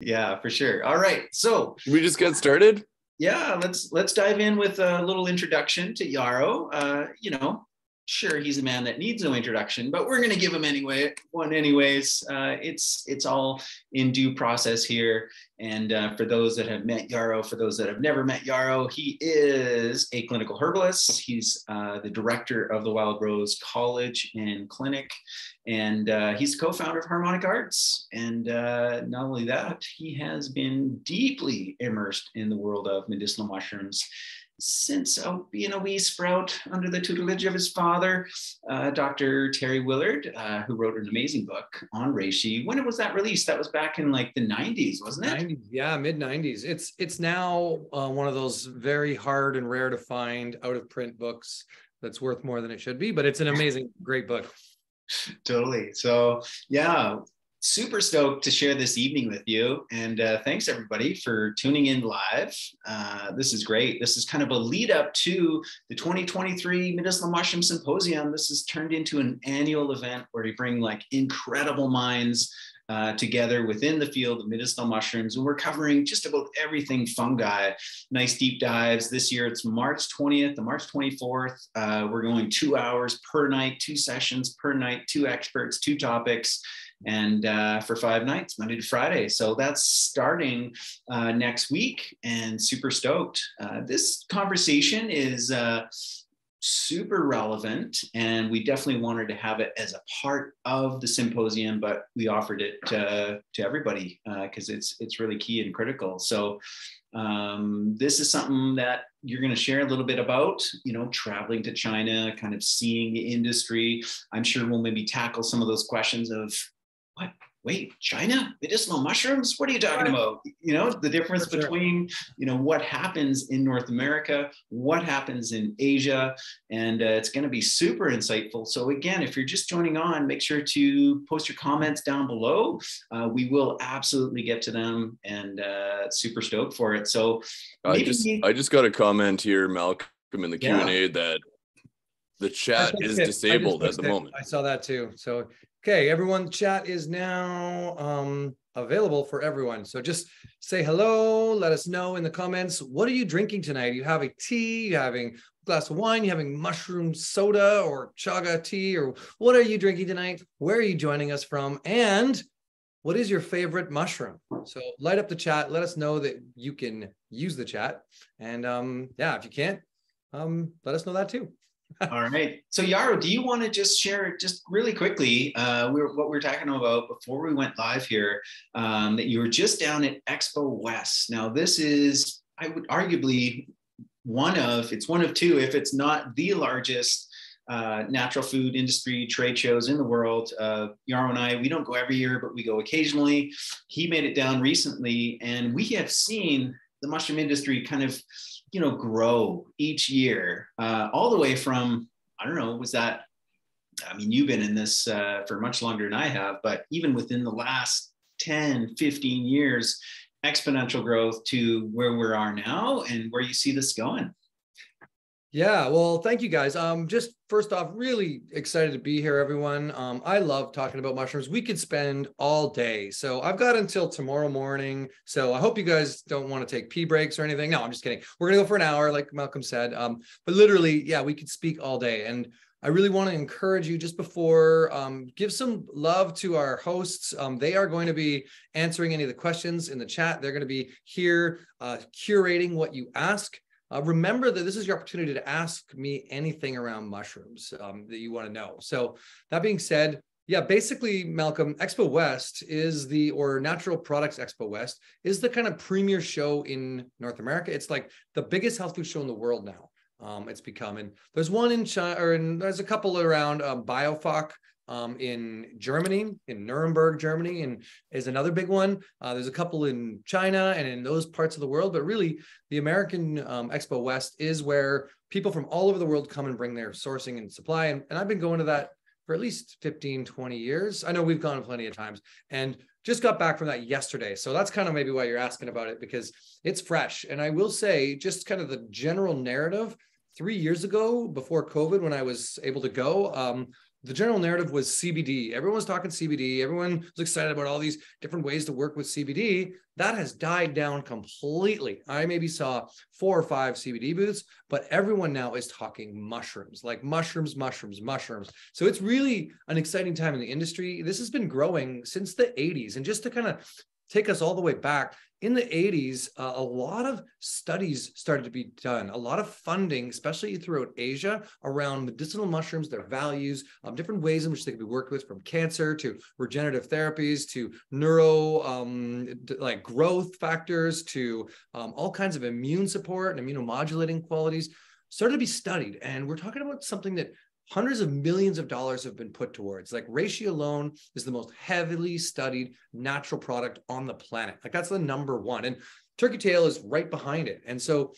Yeah, for sure. All right. So should we just get started? yeah, let's dive in with a little introduction to Yarrow. Sure, he's a man that needs no introduction, but we're going to give him one anyways. It's all in due process here. And for those that have met Yarrow, for those that have never met Yarrow, he is a clinical herbalist. He's the director of the Wild Rose College and Clinic, and he's the co-founder of Harmonic Arts. And not only that, he has been deeply immersed in the world of medicinal mushrooms since being a wee sprout under the tutelage of his father, Dr. Terry Willard, who wrote an amazing book on reishi. When was that released? That was back in like the 90s, wasn't it? 90s, yeah, mid 90s. It's now one of those very hard and rare to find out of print books that's worth more than it should be, but it's an amazing, great book. Totally. So yeah, super stoked to share this evening with you. And thanks everybody for tuning in live. This is great. This is kind of a lead up to the 2023 Medicinal Mushroom Symposium. This has turned into an annual event where we bring like incredible minds together within the field of medicinal mushrooms. And we're covering just about everything fungi, nice deep dives. This year it's March 20th to March 24th. We're going 2 hours per night, 2 sessions per night, 2 experts, 2 topics, and for 5 nights, Monday to Friday. So that's starting next week, and super stoked. This conversation is super relevant, and we definitely wanted to have it as a part of the symposium, but we offered it to everybody because it's really key and critical. So this is something that you're going to share a little bit about, traveling to China, kind of seeing the industry. I'm sure we'll maybe tackle some of those questions of, what? Wait, China? Medicinal mushrooms? What are you talking about? The difference between, what happens in North America, what happens in Asia, and it's going to be super insightful. So again, if you're just joining on, make sure to post your comments down below. We will absolutely get to them, and super stoked for it. So I just got a comment here, Malcolm, in the Q&A that the chat is disabled at the moment. I saw that too. So, okay, everyone, chat is now available for everyone. So just say hello. Let us know in the comments. What are you drinking tonight? Are you having tea? Are you having a glass of wine? Are you having mushroom soda or chaga tea? Or what are you drinking tonight? Where are you joining us from? And what is your favorite mushroom? So light up the chat. Let us know that you can use the chat. And if you can't, let us know that too. All right. So Yarrow, do you want to just share just really quickly what we're talking about before we went live here, that you were just down at Expo West. Now, this is, I would arguably it's one of 2, if it's not the largest natural food industry trade shows in the world. Yarrow and I, we don't go every year, but we go occasionally. He made it down recently, and we have seen the mushroom industry kind of grow each year, all the way from, I don't know, you've been in this for much longer than I have, but even within the last 10, 15 years, exponential growth to where we are now and where you see this going. Yeah, well, thank you guys. Just first off, really excited to be here, everyone. I love talking about mushrooms. We could spend all day. So I've got until tomorrow morning. So I hope you guys don't want to take pee breaks or anything. No, I'm just kidding. We're going to go for an hour, like Malcolm said. But literally, yeah, we could speak all day. And I really want to encourage you just before, give some love to our hosts. They are going to be answering any of the questions in the chat. They're going to be here curating what you ask. Remember that this is your opportunity to ask me anything around mushrooms that you want to know. So that being said, yeah, basically, Malcolm, Expo West or Natural Products Expo West is the kind of premier show in North America. It's like the biggest health food show in the world now. It's becoming. There's one in China, and there's a couple around BioFoc in Germany, in Nuremberg, Germany, and is another big one. There's a couple in China and in those parts of the world, but really the American Expo West is where people from all over the world come and bring their sourcing and supply. And I've been going to that for at least 15, 20 years. I know we've gone plenty of times and just got back from that yesterday. So that's kind of maybe why you're asking about it, because it's fresh. And I will say just kind of the general narrative 3 years ago before COVID, when I was able to go, the general narrative was CBD. Everyone was talking CBD. Everyone was excited about all these different ways to work with CBD. That has died down completely. I maybe saw 4 or 5 CBD booths, but everyone now is talking mushrooms, like mushrooms. So it's really an exciting time in the industry. This has been growing since the 80s. And just to kind of take us all the way back, in the 80s, a lot of studies started to be done, a lot of funding, especially throughout Asia, around medicinal mushrooms, their values, different ways in which they can be worked with, from cancer to regenerative therapies to neuro, like growth factors to all kinds of immune support and immunomodulating qualities, started to be studied. And we're talking about something that hundreds of millions of dollars have been put towards. Like reishi alone is the most heavily studied natural product on the planet. Like that's the #1. And turkey tail is right behind it. And so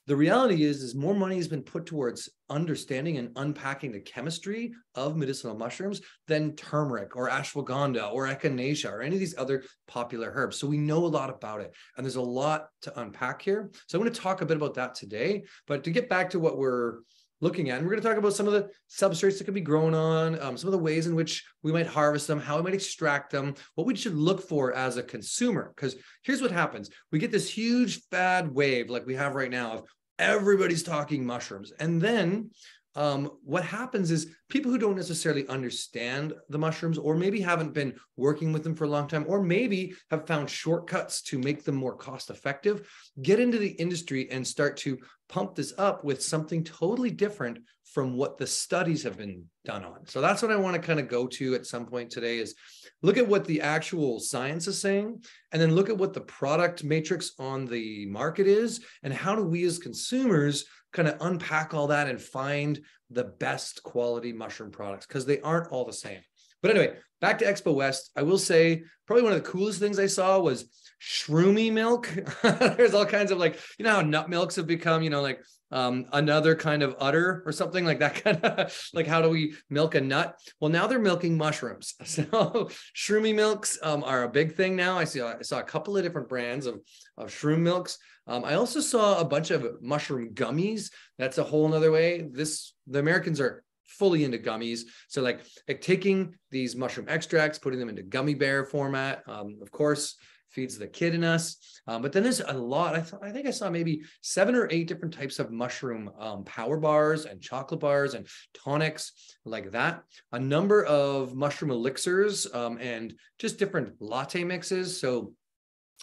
the reality is more money has been put towards understanding and unpacking the chemistry of medicinal mushrooms than turmeric or ashwagandha or echinacea or any of these other popular herbs. So we know a lot about it. And there's a lot to unpack here. So I'm going to talk a bit about that today. But to get back to what we're looking at, and we're going to talk about some of the substrates that can be grown on, some of the ways in which we might harvest them, how we might extract them, what we should look for as a consumer. Because here's what happens. We get this huge fad wave like we have right now of everybody's talking mushrooms. And then what happens is people who don't necessarily understand the mushrooms, or maybe haven't been working with them for a long time, or maybe have found shortcuts to make them more cost effective, get into the industry and start to pump this up with something totally different from what the studies have been done on. So that's what I want to kind of go to at some point today, is look at what the actual science is saying, and then look at what the product matrix on the market is, and how do we as consumers kind of unpack all that and find the best quality mushroom products, because they aren't all the same. But anyway, back to Expo West. I will say probably one of the coolest things I saw was shroomy milk. There's all kinds of, like, you know how nut milks have become, you know, like another kind of udder or something like that, kind of like, how do we milk a nut? Well, now they're milking mushrooms. So shroomy milks are a big thing now. I saw a couple of different brands of shroom milks. I also saw a bunch of mushroom gummies. That's a whole nother way. The Americans are fully into gummies. So like taking these mushroom extracts, putting them into gummy bear format, of course, feeds the kid in us. But then there's a lot. I think I saw maybe 7 or 8 different types of mushroom power bars and chocolate bars and tonics like that. A number of mushroom elixirs and just different latte mixes. So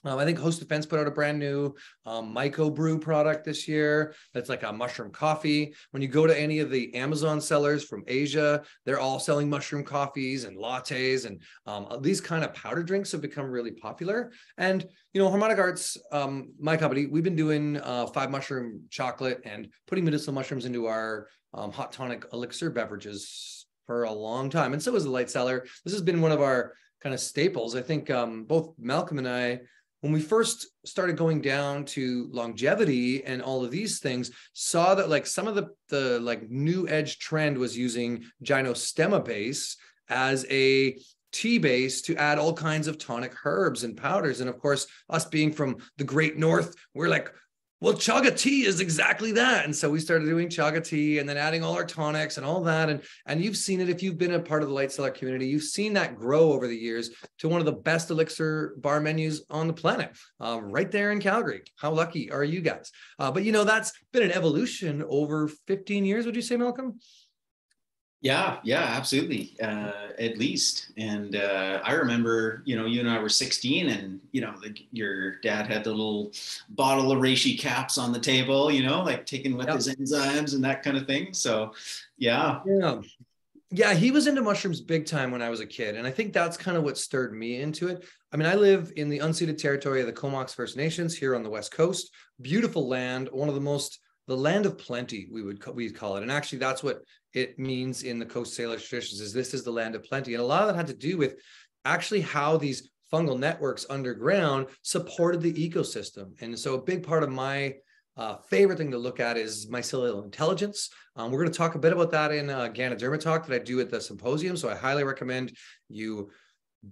I think Host Defense put out a brand new Myco brew product this year. That's like a mushroom coffee. When you go to any of the Amazon sellers from Asia, they're all selling mushroom coffees and lattes, and these kind of powder drinks have become really popular. And, you know, Harmonic Arts, my company, we've been doing 5 mushroom chocolate and putting medicinal mushrooms into our hot tonic elixir beverages for a long time. And so is the Light Cellar. This has been one of our kind of staples. I think both Malcolm and I, when we first started going down to longevity and all of these things, saw that like some of the like new edge trend was using gynostemma base as a tea base to add all kinds of tonic herbs and powders. And of course, us being from the Great North, we're like, well, chaga tea is exactly that. And so we started doing chaga tea and then adding all our tonics and all that. And you've seen it, if you've been a part of the Light Cellar community, you've seen that grow over the years to one of the best elixir bar menus on the planet, right there in Calgary. How lucky are you guys? But, you know, that's been an evolution over 15 years, would you say, Malcolm? Yeah, absolutely. At least. And I remember, you know, you and I were 16 and, you know, your dad had the little bottle of reishi caps on the table, you know, like taking with his enzymes and that kind of thing. So, yeah. Yeah, he was into mushrooms big time when I was a kid. And I think that's kind of what stirred me into it. I mean, I live in the unceded territory of the Comox First Nations here on the West Coast. Beautiful land, one of the land of plenty, we'd call it. And actually, that's what it means in the Coast Salish traditions, is this is the land of plenty. And a lot of that had to do with actually how these fungal networks underground supported the ecosystem. And so a big part of my favorite thing to look at is mycelial intelligence. We're going to talk a bit about that in a Ganoderma talk that I do at the symposium. So I highly recommend you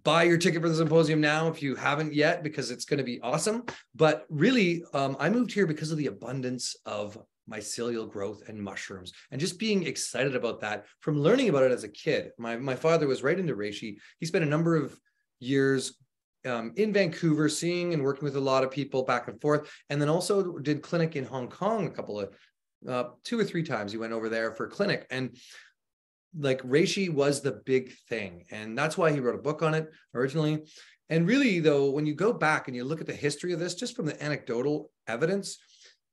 buy your ticket for the symposium now if you haven't yet, because it's going to be awesome. But really, I moved here because of the abundance of mycelial growth and mushrooms, and just being excited about that from learning about it as a kid. My father was right into reishi. He spent a number of years in Vancouver, seeing and working with a lot of people back and forth, and then also did clinic in Hong Kong a couple of 2 or 3 times. He went over there for a clinic, and like reishi was the big thing, and that's why he wrote a book on it originally. And really, though, when you go back and you look at the history of this, just from the anecdotal evidence,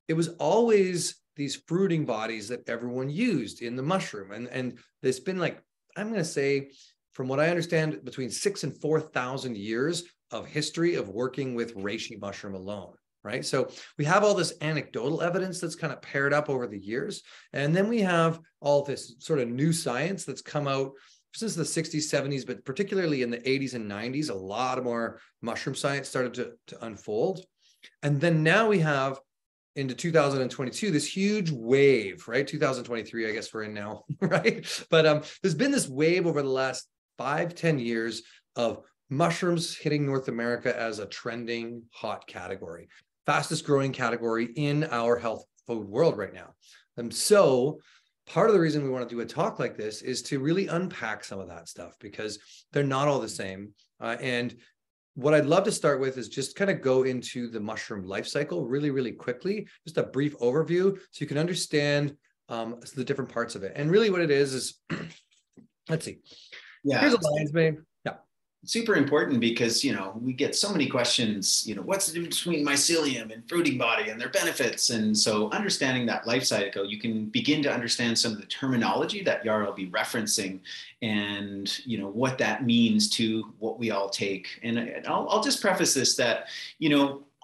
it was always these fruiting bodies that everyone used in the mushroom. And there's been, like, I'm going to say, from what I understand, between 6,000 and 4,000 years of history of working with reishi mushroom alone, right? So we have all this anecdotal evidence that's kind of paired up over the years. And then we have all this sort of new science that's come out since the 60s, 70s, but particularly in the 80s and 90s, a lot more mushroom science started to unfold. And then now we have, into 2022, this huge wave, right? 2023, I guess we're in now, right? But there's been this wave over the last 5-10 years of mushrooms hitting North America as a trending hot category, fastest growing category in our health food world right now. And so part of the reason we want to do a talk like this is to really unpack some of that stuff, because they're not all the same. And what I'd love to start with is just kind of go into the mushroom life cycle really, really quickly, just a brief overview so you can understand the different parts of it. And really what it is let's see. Yeah. Here's a lion's mane. Yeah. Super important because, we get so many questions, what's the difference between mycelium and fruiting body and their benefits? And so understanding that life cycle, you can begin to understand some of the terminology that Yarrow will be referencing and, what that means to what we all take. And I'll just preface this that,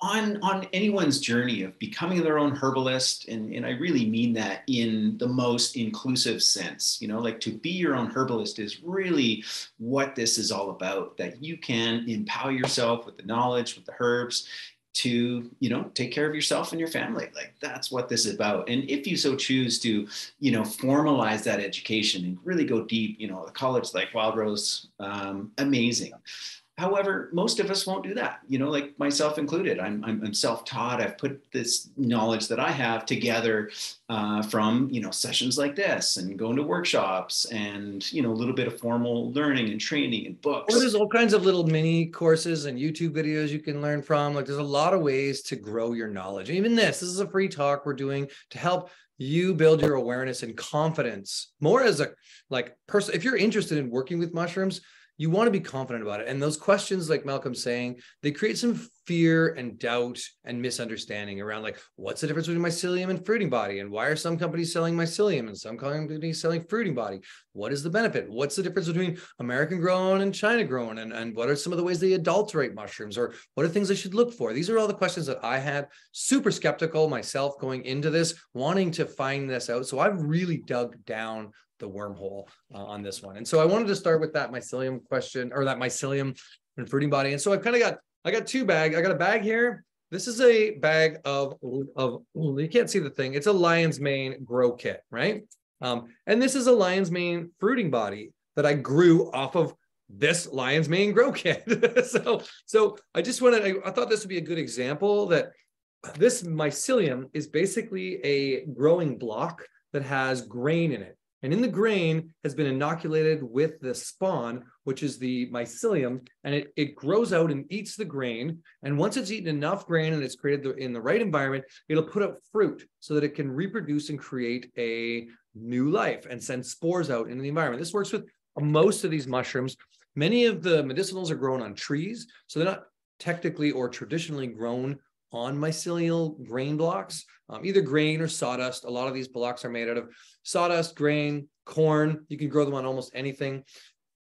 on anyone's journey of becoming their own herbalist, and I really mean that in the most inclusive sense, like to be your own herbalist is really what this is all about, that you can empower yourself with the knowledge, with the herbs to, take care of yourself and your family. Like that's what this is about. And if you so choose to, formalize that education and really go deep, the college like Wild Rose, amazing. However, most of us won't do that, like myself included. I'm self-taught. I've put this knowledge that I have together from, sessions like this and going to workshops and, a little bit of formal learning and training and books. Or there's all kinds of little mini courses and YouTube videos you can learn from. Like there's a lot of ways to grow your knowledge. And even this is a free talk we're doing to help you build your awareness and confidence more as a person. If you're interested in working with mushrooms, you want to be confident about it. And those questions, like Malcolm's saying, they create some fear and doubt and misunderstanding around like, what's the difference between mycelium and fruiting body? And why are some companies selling mycelium and some companies selling fruiting body? What is the benefit? What's the difference between American grown and China grown? And what are some of the ways they adulterate mushrooms? Or what are things I should look for? These are all the questions that I had, super skeptical myself going into this, wanting to find this out. So I've really dug down the wormhole on this one. And so I wanted to start with that mycelium question, or that mycelium and fruiting body. And so I got 2 bags. I got a bag here. This is a bag of you can't see the thing. It's a lion's mane grow kit, right? And this is a lion's mane fruiting body that I grew off of this lion's mane grow kit. so I just I thought this would be a good example that this mycelium is basically a growing block that has grain in it. And in the grain has been inoculated with the spawn, which is the mycelium, and it grows out and eats the grain. And once it's eaten enough grain and it's created in the right environment, it'll put out fruit so that it can reproduce and create a new life and send spores out into the environment. This works with most of these mushrooms. Many of the medicinals are grown on trees, so they're not technically or traditionally grown on mycelial grain blocks, either grain or sawdust. A lot of these blocks are made out of sawdust, grain, corn. You can grow them on almost anything.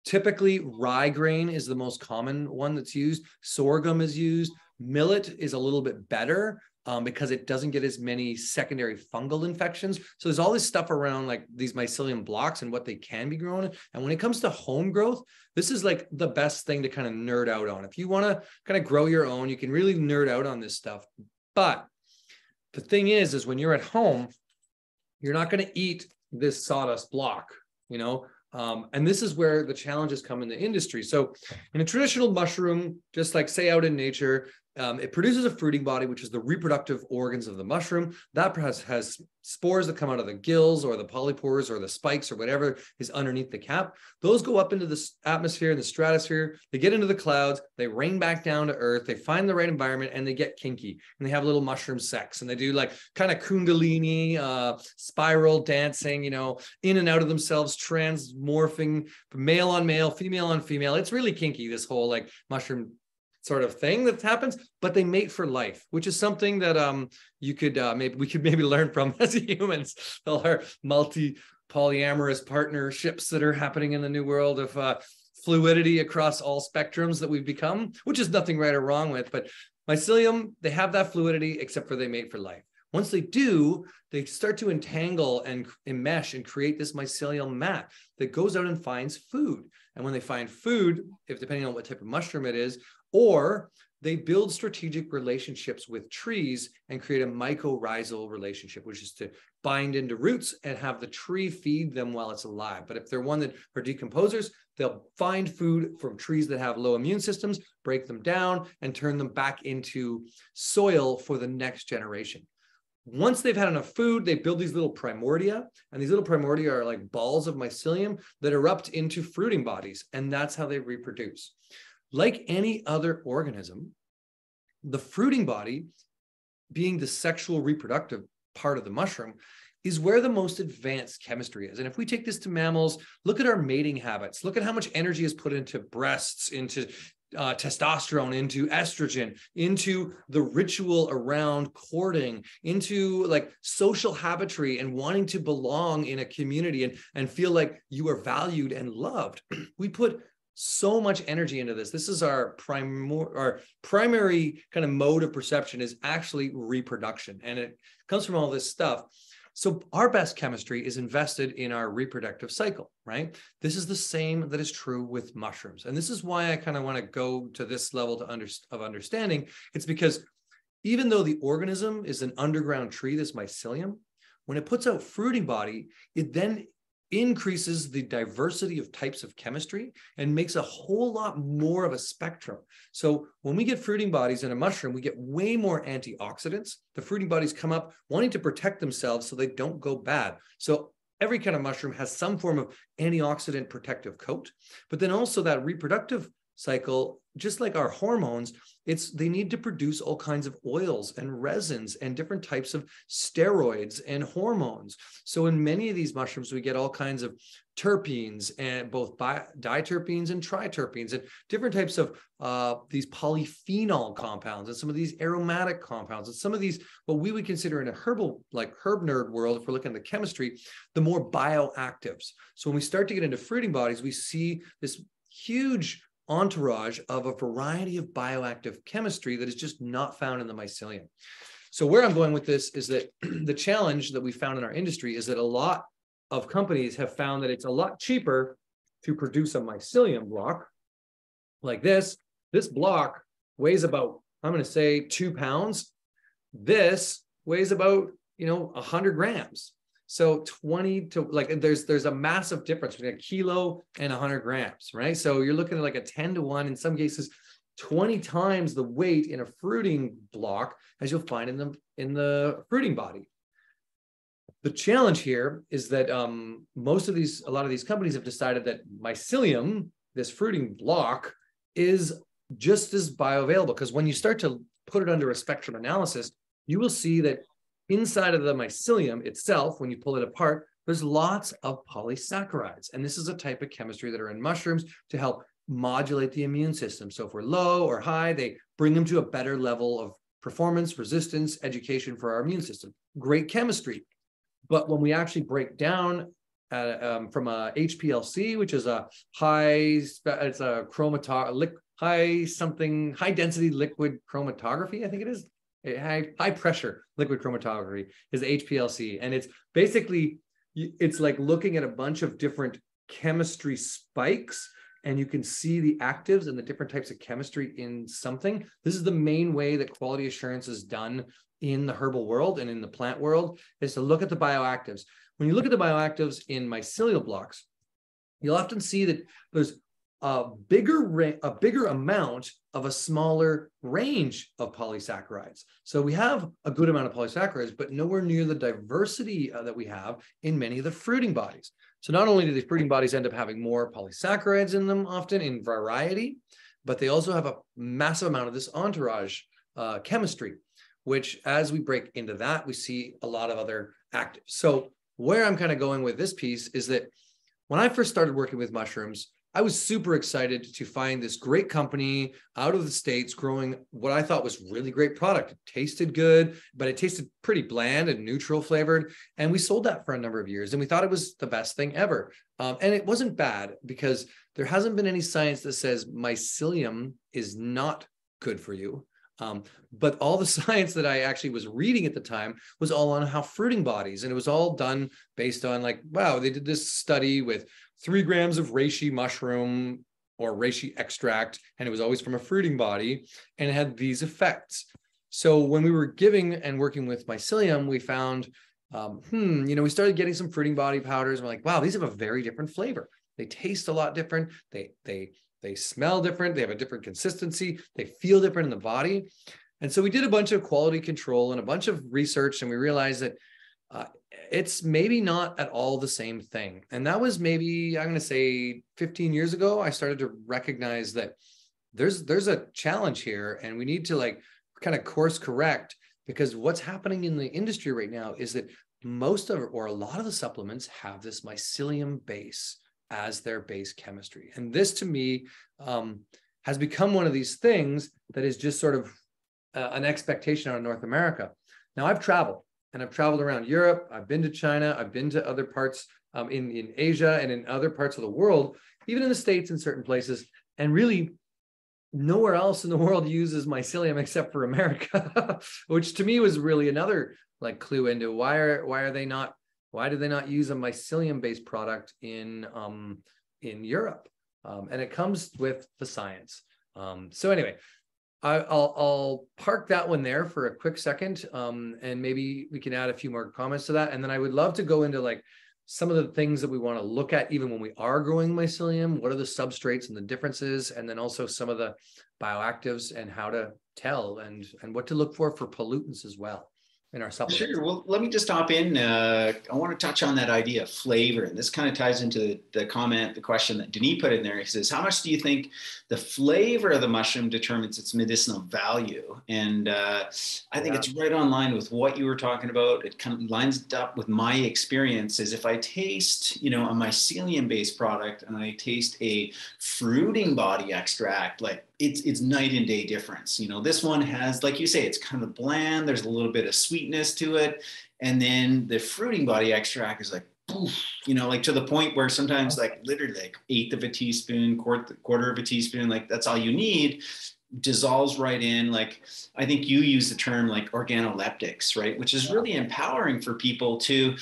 Typically, rye grain is the most common one that's used. Sorghum is used. Millet is a little bit better because it doesn't get as many secondary fungal infections. So there's all this stuff around like these mycelium blocks and what they can be grown. And when it comes to home growth, this is like the best thing to kind of nerd out on. If you want to kind of grow your own, you can really nerd out on this stuff. But the thing is when you're at home, you're not going to eat this sawdust block, and this is where the challenges come in the industry. So in a traditional mushroom, just like say out in nature, It produces a fruiting body, which is the reproductive organs of the mushroom. That has spores that come out of the gills or the polypores or the spikes or whatever is underneath the cap. Those go up into the atmosphere and the stratosphere. They get into the clouds. They rain back down to earth. They find the right environment and they get kinky. And they have little mushroom sex. And they do like kind of kundalini, spiral dancing, you know, in and out of themselves, transmorphing male on male, female on female. It's really kinky, this whole like mushroom sort of thing that happens, but they mate for life, which is something that we could maybe learn from as humans. All our polyamorous partnerships that are happening in the new world of fluidity across all spectrums that we've become, which is nothing right or wrong with. But mycelium, they have that fluidity, except for they mate for life. Once they do, they start to entangle and enmesh and create this mycelium mat that goes out and finds food. And when they find food, if depending on what type of mushroom it is, or they build strategic relationships with trees and create a mycorrhizal relationship, which is to bind into roots and have the tree feed them while it's alive. But if they're one that are decomposers, they'll find food from trees that have low immune systems, break them down, and turn them back into soil for the next generation. Once they've had enough food, they build these little primordia, and these little primordia are like balls of mycelium that erupt into fruiting bodies, and that's how they reproduce. Like any other organism, the fruiting body, being the sexual reproductive part of the mushroom, is where the most advanced chemistry is. And if we take this to mammals, look at our mating habits. Look at how much energy is put into breasts, into testosterone, into estrogen, into the ritual around courting, into like social habitry and wanting to belong in a community and feel like you are valued and loved. We put so much energy into this. This is our primary kind of mode of perception is actually reproduction. And it comes from all this stuff. So our best chemistry is invested in our reproductive cycle, right? This is the same that is true with mushrooms. And this is why I kind of want to go to this level of understanding. It's because even though the organism is an underground tree, this mycelium, when it puts out fruiting body, it then increases the diversity of types of chemistry and makes a whole lot more of a spectrum. So when we get fruiting bodies in a mushroom, we get way more antioxidants. The fruiting bodies come up wanting to protect themselves so they don't go bad. So every kind of mushroom has some form of antioxidant protective coat, but then also that reproductive cycle, just like our hormones, they need to produce all kinds of oils and resins and different types of steroids and hormones. So in many of these mushrooms, we get all kinds of terpenes, and both diterpenes and triterpenes, and different types of these polyphenol compounds, and some of these aromatic compounds, and some of these, what we would consider in a herb nerd world, if we're looking at the chemistry, the more bioactives. So when we start to get into fruiting bodies, we see this huge entourage of a variety of bioactive chemistry that is just not found in the mycelium. So where I'm going with this is that the challenge that we found in our industry is that a lot of companies have found that it's a lot cheaper to produce a mycelium block like this. This block weighs about, I'm going to say 2 pounds. This weighs about, 100 grams. So 20 to like, there's a massive difference between a kilo and 100 grams, right? So you're looking at like a 10 to 1, in some cases, 20 times the weight in a fruiting block as you'll find in the fruiting body. The challenge here is that a lot of these companies have decided that mycelium, this fruiting block, is just as bioavailable, because when you start to put it under a spectrum analysis, you will see that inside of the mycelium itself, when you pull it apart, there's lots of polysaccharides. And this is a type of chemistry that are in mushrooms to help modulate the immune system. So if we're low or high, they bring them to a better level of performance, resistance, education for our immune system. Great chemistry. But when we actually break down from a HPLC, which is a high density liquid chromatography, I think it is. High pressure liquid chromatography is the HPLC. And it's basically, it's like looking at a bunch of different chemistry spikes, and you can see the actives and the different types of chemistry in something. This is the main way that quality assurance is done in the herbal world and in the plant world, is to look at the bioactives. When you look at the bioactives in mycelial blocks, you'll often see that there's a bigger amount of a smaller range of polysaccharides. So we have a good amount of polysaccharides, but nowhere near the diversity that we have in many of the fruiting bodies. So not only do these fruiting bodies end up having more polysaccharides in them, often in variety, but they also have a massive amount of this entourage chemistry, which as we break into that, we see a lot of other actives. So where I'm kind of going with this piece is that when I first started working with mushrooms, I was super excited to find this great company out of the States growing what I thought was really great product. It tasted good, but it tasted pretty bland and neutral flavored. And we sold that for a number of years and we thought it was the best thing ever. And it wasn't bad because there hasn't been any science that says mycelium is not good for you. But all the science that I actually was reading at the time was all on how fruiting bodies, and it was all done based on like, wow, they did this study with 3 grams of reishi mushroom or reishi extract, and it was always from a fruiting body, and it had these effects. So when we were giving and working with mycelium, we found, we started getting some fruiting body powders, and we're like, wow, these have a very different flavor. They taste a lot different. They smell different. They have a different consistency. They feel different in the body. And so we did a bunch of quality control and a bunch of research, and we realized that it's maybe not at all the same thing. And that was maybe, I'm going to say 15 years ago, I started to recognize that there's a challenge here and we need to like kind of course correct, because what's happening in the industry right now is that most of, or a lot of the supplements have this mycelium base as their base chemistry. And this to me has become one of these things that is just sort of an expectation out of North America. Now I've traveled around Europe. I've been to China. I've been to other parts in Asia and in other parts of the world, even in the States in certain places. And really nowhere else in the world uses mycelium except for America, which to me was really another like clue into why do they not use a mycelium-based product in Europe? And it comes with the science. So anyway, I'll park that one there for a quick second, and maybe we can add a few more comments to that. And then I would love to go into like some of the things that we want to look at even when we are growing mycelium. What are the substrates and the differences? And then also some of the bioactives and how to tell and what to look for pollutants as well in our supplements. Sure. Well, let me just hop in. I want to touch on that idea of flavor. And this kind of ties into the question that Denis put in there. He says, how much do you think the flavor of the mushroom determines its medicinal value? And I think it's right on line with what you were talking about. It kind of lines up with my experience is if I taste, a mycelium-based product and I taste a fruiting body extract, like it's night and day difference. This one has, like you say, it's kind of bland. There's a little bit of sweetness to it. And then the fruiting body extract is like, poof, like to the point where sometimes like literally like 1/8 of a teaspoon, quarter of a teaspoon, like that's all you need, dissolves right in. Like, I think you use the term like organoleptics, right? Which is really empowering for people to,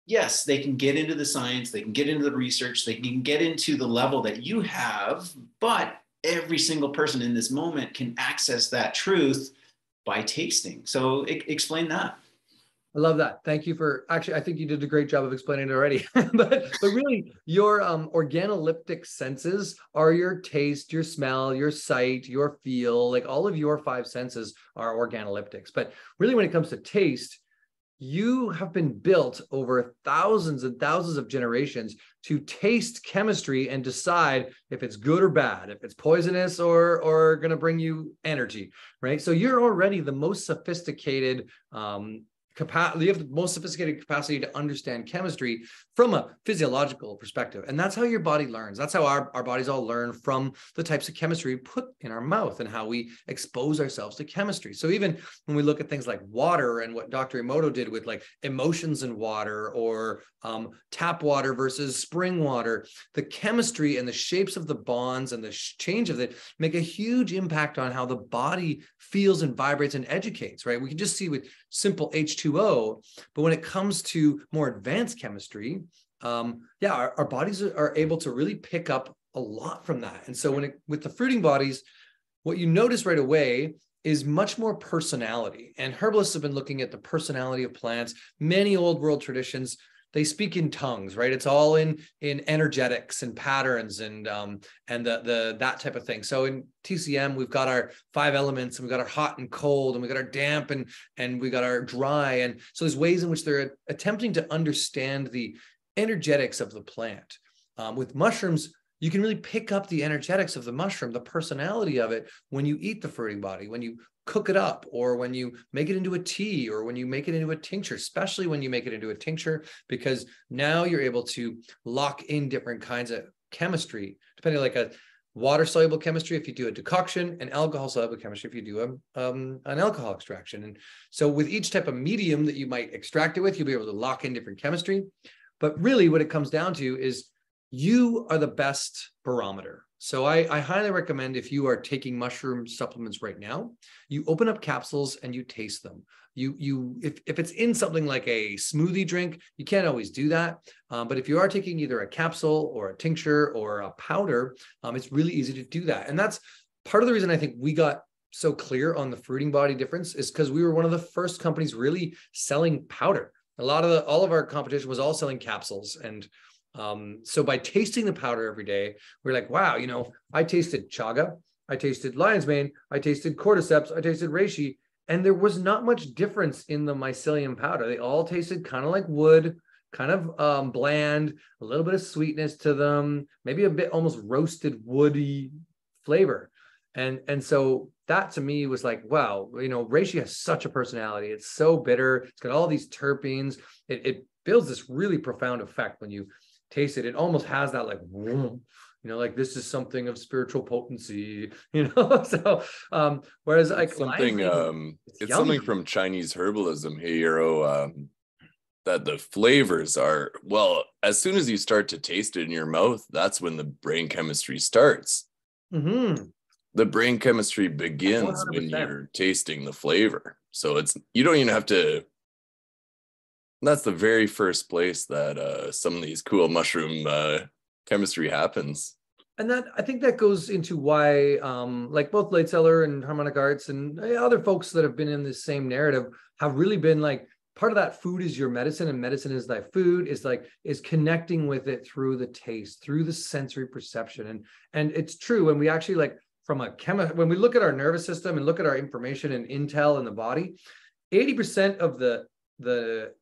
yes, they can get into the science, they can get into the research, they can get into the level that you have, but every single person in this moment can access that truth by tasting. So explain that. I love that. Thank you for, actually, I think you did a great job of explaining it already. but really, your organoleptic senses are your taste, your smell, your sight, your feel, like all of your 5 senses are organoleptics. But really, when it comes to taste, you have been built over thousands and thousands of generations to taste chemistry and decide if it's good or bad, if it's poisonous or going to bring you energy, right? So you're already the most sophisticated you have the most sophisticated capacity to understand chemistry from a physiological perspective. And that's how your body learns. That's how our bodies all learn, from the types of chemistry we put in our mouth and how we expose ourselves to chemistry. So even when we look at things like water and what Dr. Emoto did with like emotions in water or tap water versus spring water, the chemistry and the shapes of the bonds and the change of it make a huge impact on how the body feels and vibrates and educates, right? We can just see with simple H2O, but when it comes to more advanced chemistry, our bodies are able to really pick up a lot from that. And so with the fruiting bodies, what you notice right away is much more personality. And herbalists have been looking at the personality of plants. Many old world traditions they speak in tongues, right? It's all in energetics and patterns and the that type of thing. So in TCM, we've got our 5 elements, and we've got our hot and cold, and we've got our damp and we got our dry. And so there's ways in which they're attempting to understand the energetics of the plant. With mushrooms, you can really pick up the energetics of the mushroom, the personality of it, when you eat the fruiting body, when you cook it up, or when you make it into a tea, or when you make it into a tincture, especially when you make it into a tincture, because now you're able to lock in different kinds of chemistry, depending on like a water soluble chemistry if you do a decoction, and alcohol soluble chemistry if you do an alcohol extraction. And so with each type of medium that you might extract it with, you'll be able to lock in different chemistry. But really what it comes down to is you are the best barometer. So I highly recommend, if you are taking mushroom supplements right now, you open up capsules and you taste them. If it's in something like a smoothie drink, you can't always do that. But if you are taking either a capsule or a tincture or a powder, it's really easy to do that. And that's part of the reason I think we got so clear on the fruiting body difference, is because we were one of the first companies really selling powder. All of our competition was all selling capsules. And so by tasting the powder every day, we're like, wow, I tasted chaga, I tasted lion's mane, I tasted cordyceps, I tasted reishi, and there was not much difference in the mycelium powder. They all tasted kind of like wood, kind of bland, a little bit of sweetness to them, maybe a bit almost roasted woody flavor. And so that to me was like, wow, reishi has such a personality. It's so bitter. It's got all these terpenes. It builds this really profound effect when you taste it. It almost has that like, like this is something of spiritual potency, So whereas like something, it's something from Chinese herbalism, hey, Yarrow, that the flavors are, well, as soon as you start to taste it in your mouth, that's when the brain chemistry starts. Mm-hmm. The brain chemistry begins 100%. When you're tasting the flavor. So you don't even have to. That's the very first place that some of these cool mushroom chemistry happens. And that, I think that goes into why, like both Lightseller and Harmonic Arts and other folks that have been in this same narrative have really been like, part of that food is your medicine and medicine is thy food, is connecting with it through the taste, through the sensory perception. And it's true. When we actually like when we look at our nervous system and look at our information and intel in the body, 80% of the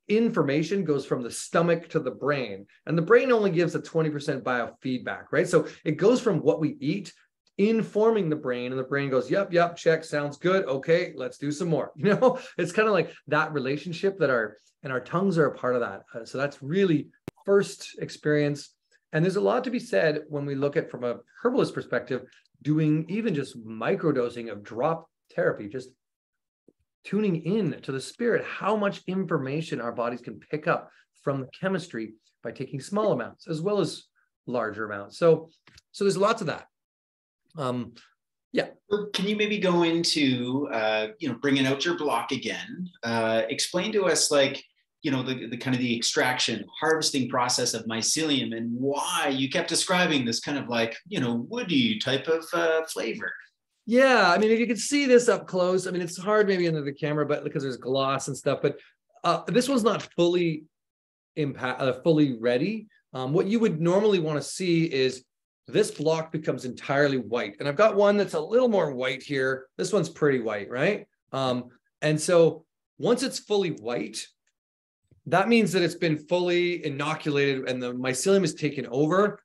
information goes from the stomach to the brain, and the brain only gives a 20% biofeedback, right? So it goes from what we eat informing the brain, and the brain goes, yep, check, sounds good. Okay, let's do some more. It's kind of like that relationship that our tongues are a part of that. So that's really first experience. And there's a lot to be said when we look at, from a herbalist perspective, doing even just microdosing of drop therapy, just tuning in to the spirit, how much information our bodies can pick up from the chemistry by taking small amounts as well as larger amounts. So there's lots of that. Yeah. Can you maybe go into, bringing out your block again, explain to us like, the kind of the extraction, harvesting process of mycelium, and why you kept describing this kind of like, woody type of flavor. Yeah, I mean, if you could see this up close, I mean, it's hard maybe under the camera, but because there's gloss and stuff, but this one's not fully ready. What you would normally want to see is this block becomes entirely white. And I've got one that's a little more white here. This one's pretty white, right? And so once it's fully white, that means that it's been fully inoculated and the mycelium is taken over.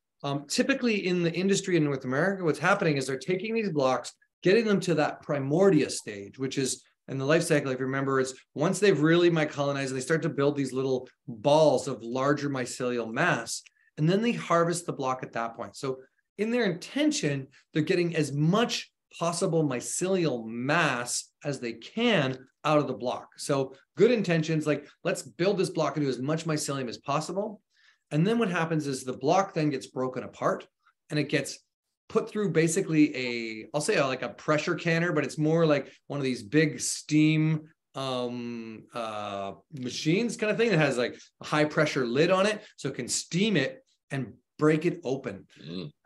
Typically in the industry in North America, what's happening is they're taking these blocks, getting them to that primordia stage, which is in the life cycle, if you remember, it's once they've really mycolonized, they start to build these little balls of larger mycelial mass, and then they harvest the block at that point. So in their intention, they're getting as much possible mycelial mass as they can out of the block. So good intentions, like let's build this block into as much mycelium as possible. And then what happens is the block then gets broken apart and it gets put through basically I'll say like a pressure canner, but it's more like one of these big steam machines kind of thing that has like a high pressure lid on it. So it can steam it and break it open.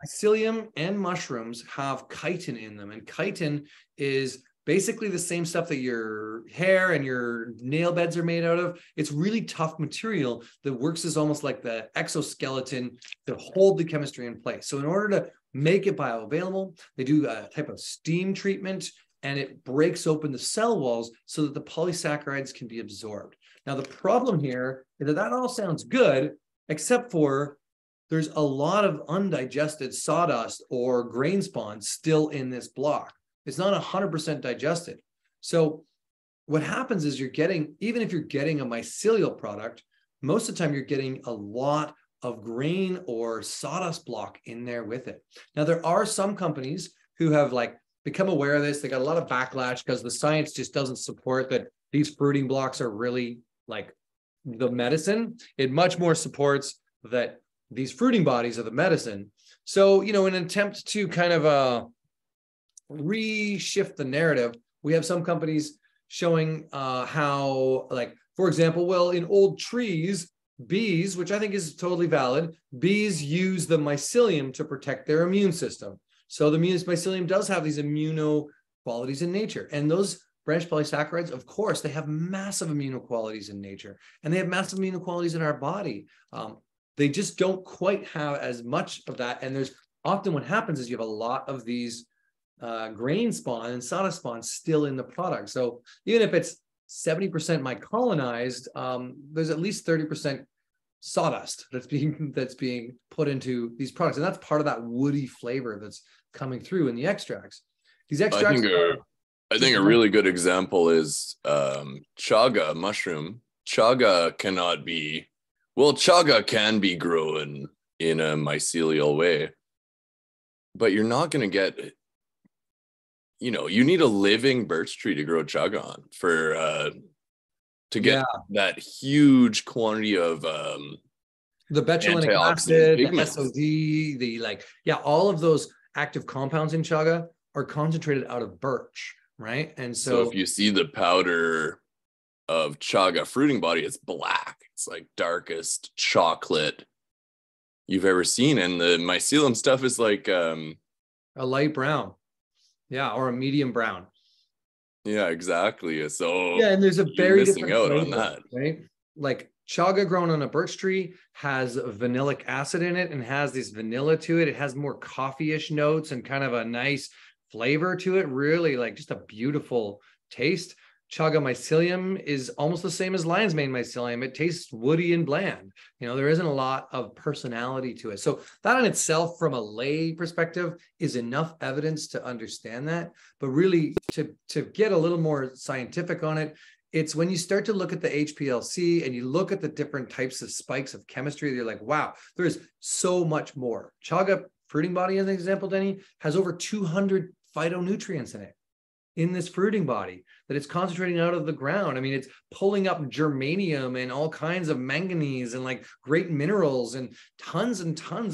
Mycelium and mushrooms have chitin in them. And chitin is basically the same stuff that your hair and your nail beds are made out of. It's really tough material that works as almost like the exoskeleton to hold the chemistry in place. So in order to make it bioavailable, they do a type of steam treatment, and it breaks open the cell walls so that the polysaccharides can be absorbed. Now, the problem here is that that all sounds good, except for there's a lot of undigested sawdust or grain spawn still in this block. It's not 100% digested. So what happens is you're getting, even if you're getting a mycelial product, most of the time you're getting a lot of grain or sawdust block in there with it. Now, there are some companies who have like become aware of this. They got a lot of backlash because the science just doesn't support that these fruiting blocks are really like the medicine. It much more supports that these fruiting bodies are the medicine. So, in an attempt to kind of reshift the narrative, we have some companies showing how, like, for example, well, in old trees, bees, which I think is totally valid, bees use the mycelium to protect their immune system. So the mycelium does have these immuno qualities in nature. And those branched polysaccharides, of course, they have massive immuno qualities in nature, and they have massive immuno qualities in our body. They just don't quite have as much of that. And there's often what happens is you have a lot of these grain spawn and sawdust spawn still in the product. So even if it's 70% mycolonized, there's at least 30% sawdust that's being put into these products, and that's part of that woody flavor that's coming through in the extracts. These extracts. I think a really good example is chaga mushroom. Chaga can be grown in a mycelial way, but you're not going to get. You need a living birch tree to grow chaga on to get that huge quantity of the betulinic acid, pigments. The SOD, all of those active compounds in chaga are concentrated out of birch, right? And so if you see the powder of chaga fruiting body, it's black. It's like darkest chocolate you've ever seen, and the mycelium stuff is like a light brown, or a medium brown. Yeah, exactly. So and there's a very missing out on that, right? Like chaga grown on a birch tree has vanillic acid in it and has this vanilla to it. It has more coffee-ish notes and kind of a nice flavor to it. Really, like, just a beautiful taste. Chaga mycelium is almost the same as lion's mane mycelium. It tastes woody and bland. There isn't a lot of personality to it. So that in itself, from a lay perspective, is enough evidence to understand that. But really, to get a little more scientific on it, it's when you start to look at the HPLC and you look at the different types of spikes of chemistry, you're like, wow, there's so much more. Chaga fruiting body, as an example, Denny, has over 200 phytonutrients in it, in this fruiting body, that it's concentrating out of the ground. I mean, it's pulling up germanium and all kinds of manganese and like great minerals and tons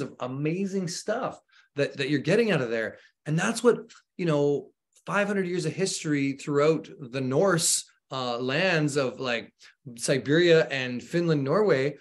of amazing stuff that you're getting out of there. And that's what, 500 years of history throughout the Norse lands of like Siberia and Finland, Norway,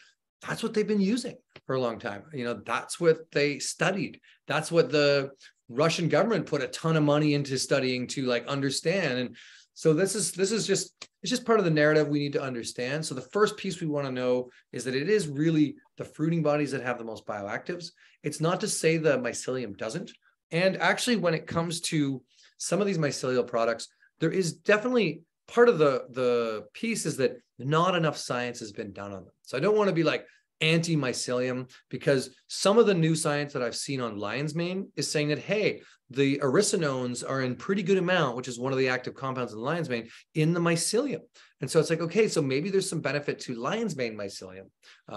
that's what they've been using for a long time. That's what they studied. That's what the Russian government put a ton of money into studying to like understand. And so this is just part of the narrative we need to understand. So the first piece we want to know is that it is really the fruiting bodies that have the most bioactives. It's not to say the mycelium doesn't. And actually, when it comes to some of these mycelial products, there is definitely part of the piece is that not enough science has been done on them. So I don't want to be like anti-mycelium, because some of the new science that I've seen on lion's mane is saying that, hey, the aracinones are in pretty good amount, which is one of the active compounds in lion's mane, in the mycelium. And so it's like, okay, so maybe there's some benefit to lion's mane mycelium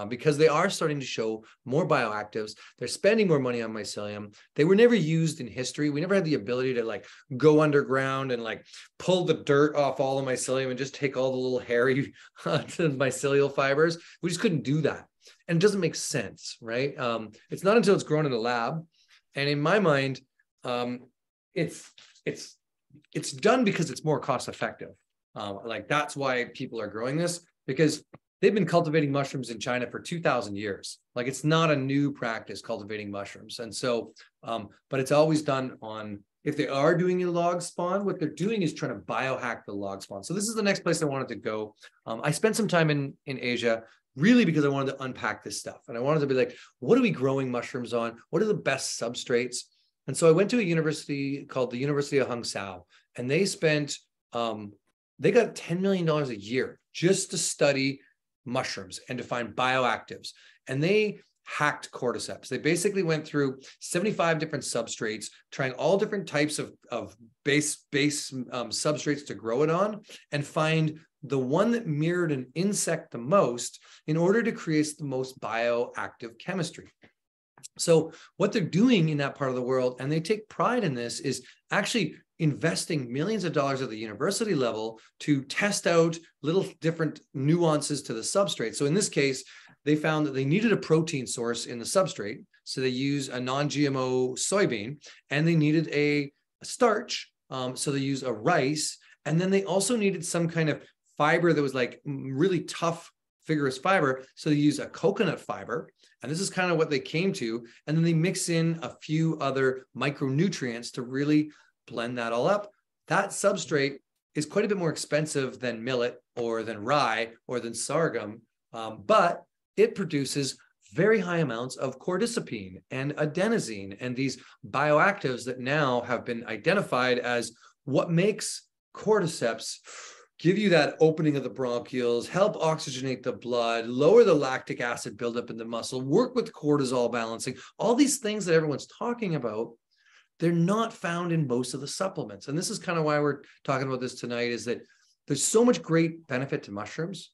because they are starting to show more bioactives. They're spending more money on mycelium. They were never used in history. We never had the ability to like go underground and like pull the dirt off all the mycelium and just take all the little hairy mycelial fibers. We just couldn't do that. And it doesn't make sense, right? It's not until it's grown in a lab. And in my mind, it's done because it's more cost effective. Like that's why people are growing this, because they've been cultivating mushrooms in China for 2,000 years. Like it's not a new practice cultivating mushrooms. And so, but it's always done on if they are doing a log spawn, what they're doing is trying to biohack the log spawn. So this is the next place I wanted to go. I spent some time in Asia, really because I wanted to unpack this stuff. And I wanted to be like, what are we growing mushrooms on? What are the best substrates? And so I went to a university called the University of Hangzhou, and they spent, they got $10 million a year just to study mushrooms and to find bioactives. And they hacked cordyceps. They basically went through 75 different substrates, trying all different types of base substrates to grow it on, and find the one that mirrored an insect the most in order to create the most bioactive chemistry. So what they're doing in that part of the world, and they take pride in this, is actually investing millions of dollars at the university level to test out little different nuances to the substrate. So in this case, they found that they needed a protein source in the substrate. So they use a non-GMO soybean, and they needed a starch. So they use a rice. And then they also needed some kind of fiber that was like really tough, vigorous fiber. So they use a coconut fiber. And this is kind of what they came to. And then they mix in a few other micronutrients to really blend that all up. That substrate is quite a bit more expensive than millet or than rye or than sorghum, but it produces very high amounts of cordycepine and adenosine and these bioactives that now have been identified as what makes cordyceps give you that opening of the bronchioles, help oxygenate the blood, lower the lactic acid buildup in the muscle, work with cortisol balancing, all these things that everyone's talking about. They're not found in most of the supplements. And this is kind of why we're talking about this tonight, is that there's so much great benefit to mushrooms,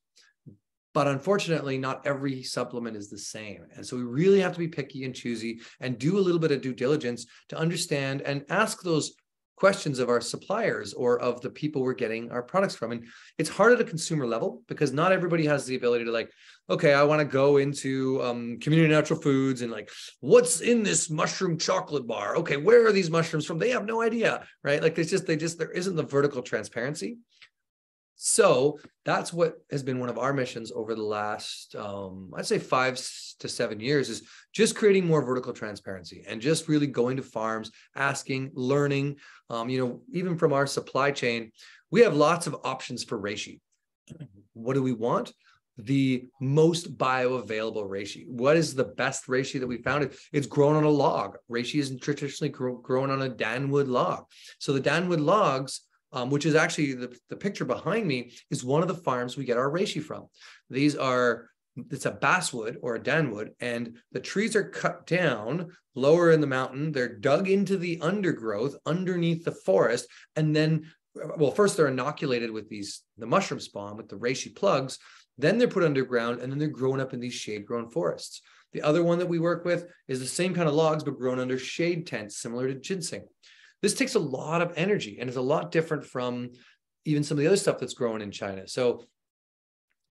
but unfortunately, not every supplement is the same. And so we really have to be picky and choosy and do a little bit of due diligence to understand and ask those questions of our suppliers or of the people we're getting our products from. And it's hard at a consumer level because not everybody has the ability to like, okay, I want to go into Community Natural Foods and like, what's in this mushroom chocolate bar? Okay, where are these mushrooms from? They have no idea, right? Like there isn't the vertical transparency. So that's what has been one of our missions over the last, I'd say 5 to 7 years, is just creating more vertical transparency and just really going to farms, asking, learning, even from our supply chain, we have lots of options for reishi. What do we want? The most bioavailable reishi. What is the best reishi that we found? It's grown on a log. Reishi is traditionally grown on a danwood log. So the danwood logs, which is actually the picture behind me, is one of the farms we get our reishi from. It's a basswood or a danwood, and the trees are cut down lower in the mountain. They're dug into the undergrowth underneath the forest. And then, well, first they're inoculated with the mushroom spawn, with the reishi plugs. Then they're put underground, and then they're grown up in these shade-grown forests. The other one that we work with is the same kind of logs, but grown under shade tents, similar to ginseng. This takes a lot of energy, and it's a lot different from even some of the other stuff that's grown in China. So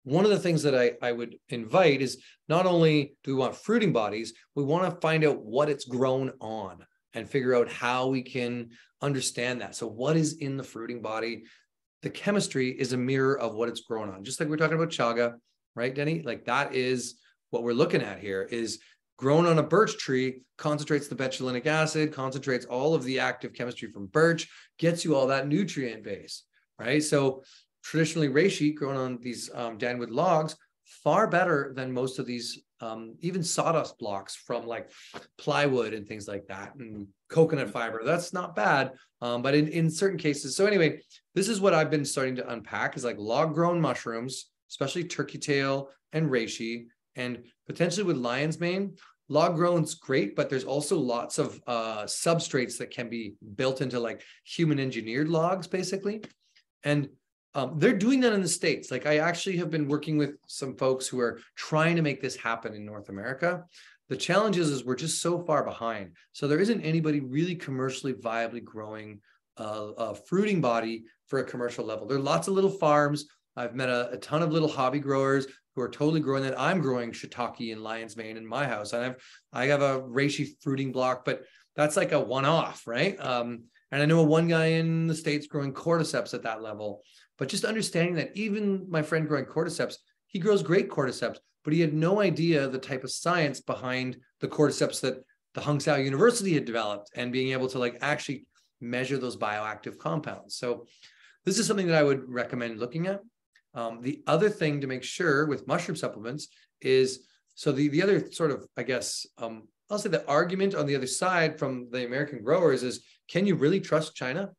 one of the things that I would invite is not only do we want fruiting bodies, we want to find out what it's grown on and figure out how we can understand that. So what is in the fruiting body? The chemistry is a mirror of what it's grown on. Just like we're talking about chaga, right, Denny? Like that is what we're looking at here, is grown on a birch tree, concentrates the betulinic acid, concentrates all of the active chemistry from birch, gets you all that nutrient base, right? So traditionally reishi grown on these danwood logs, far better than most of these even sawdust blocks from like plywood and things like that, and coconut fiber. That's not bad, but in certain cases. So anyway, this is what I've been starting to unpack, is like log grown mushrooms, especially turkey tail and reishi, and potentially with lion's mane. Log grown's great, but there's also lots of substrates that can be built into like human engineered logs, basically. And they're doing that in the States. Like I actually have been working with some folks who are trying to make this happen in North America. The challenge is we're just so far behind. So there isn't anybody really commercially viably growing a fruiting body for a commercial level. There are lots of little farms. I've met a ton of little hobby growers who are totally growing that. I'm growing shiitake and lion's mane in my house. And I have a reishi fruiting block, but that's like a one-off, right? And I know one guy in the States growing cordyceps at that level. But just understanding that even my friend growing cordyceps, he grows great cordyceps, but he had no idea the type of science behind the cordyceps that the Hangzhou University had developed, and being able to like actually measure those bioactive compounds. So this is something that I would recommend looking at. The other thing to make sure with mushroom supplements is, so the other sort of, I guess, I'll say the argument on the other side from the American growers is, can you really trust China?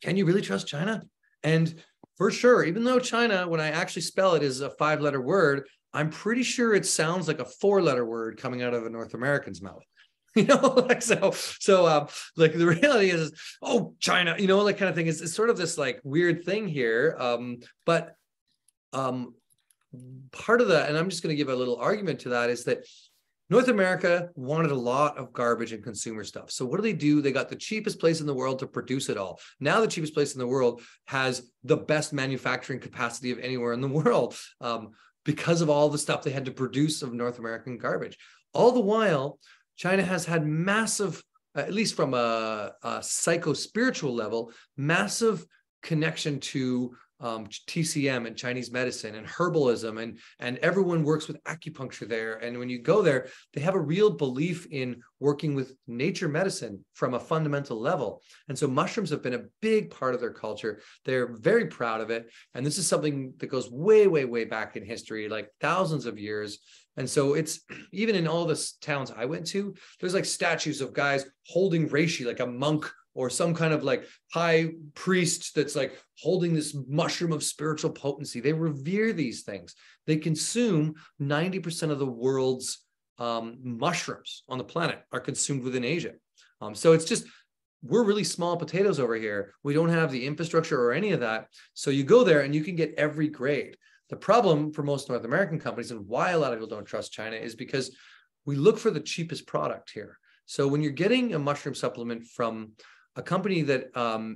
Can you really trust China? And for sure, even though China, when I actually spell it, is a 5-letter word, I'm pretty sure it sounds like a 4-letter word coming out of a North American's mouth. Like like the reality is, oh, China, like kind of thing. It's sort of this like weird thing here. But part of that, and I'm just going to give a little argument to that, is that North America wanted a lot of garbage and consumer stuff. So what do? They got the cheapest place in the world to produce it all. Now the cheapest place in the world has the best manufacturing capacity of anywhere in the world, because of all the stuff they had to produce of North American garbage. All the while, China has had massive, at least from a psycho-spiritual level, massive connection to TCM and Chinese medicine and herbalism, and everyone works with acupuncture there. And when you go there, they have a real belief in working with nature medicine from a fundamental level. And so mushrooms have been a big part of their culture. They're very proud of it. And this is something that goes way, way, way back in history, like thousands of years. And so it's, even in all the towns I went to, there's like statues of guys holding reishi, like a monk or some kind of like high priest that's like holding this mushroom of spiritual potency. They revere these things. They consume 90% of the world's mushrooms on the planet are consumed within Asia. So it's just, we're really small potatoes over here. We don't have the infrastructure or any of that. So you go there and you can get every grade. The problem for most North American companies, and why a lot of people don't trust China, is because we look for the cheapest product here. So when you're getting a mushroom supplement from a company that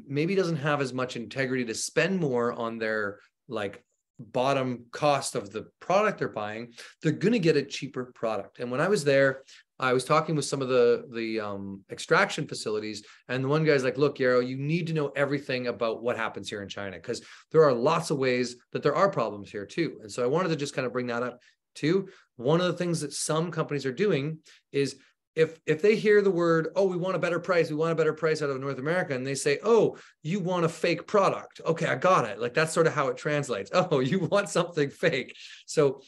maybe doesn't have as much integrity to spend more on their like bottom cost of the product they're buying, they're going to get a cheaper product. And when I was there, I was talking with some of the extraction facilities, and the one guy's like, look, Yarrow, you need to know everything about what happens here in China, because there are lots of ways that there are problems here too. And so I wanted to just kind of bring that up too. One of the things that some companies are doing is, if they hear the word, oh, we want a better price out of North America, and they say, oh, you want a fake product. Okay, I got it. Like that's sort of how it translates. Oh, you want something fake. So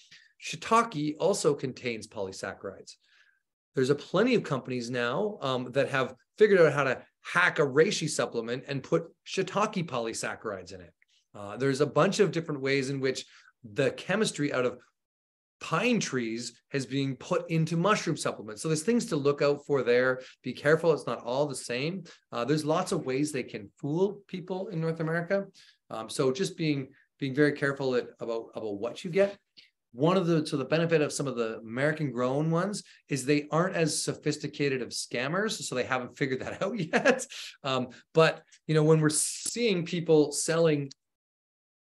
shiitake also contains polysaccharides. There's a plenty of companies now that have figured out how to hack a reishi supplement and put shiitake polysaccharides in it. There's a bunch of different ways in which the chemistry out of pine trees is being put into mushroom supplements. So there's things to look out for there. Be careful, it's not all the same. There's lots of ways they can fool people in North America. So just being very careful about what you get. One of the benefit of some of the American grown ones is they aren't as sophisticated of scammers, so they haven't figured that out yet. But when we're seeing people selling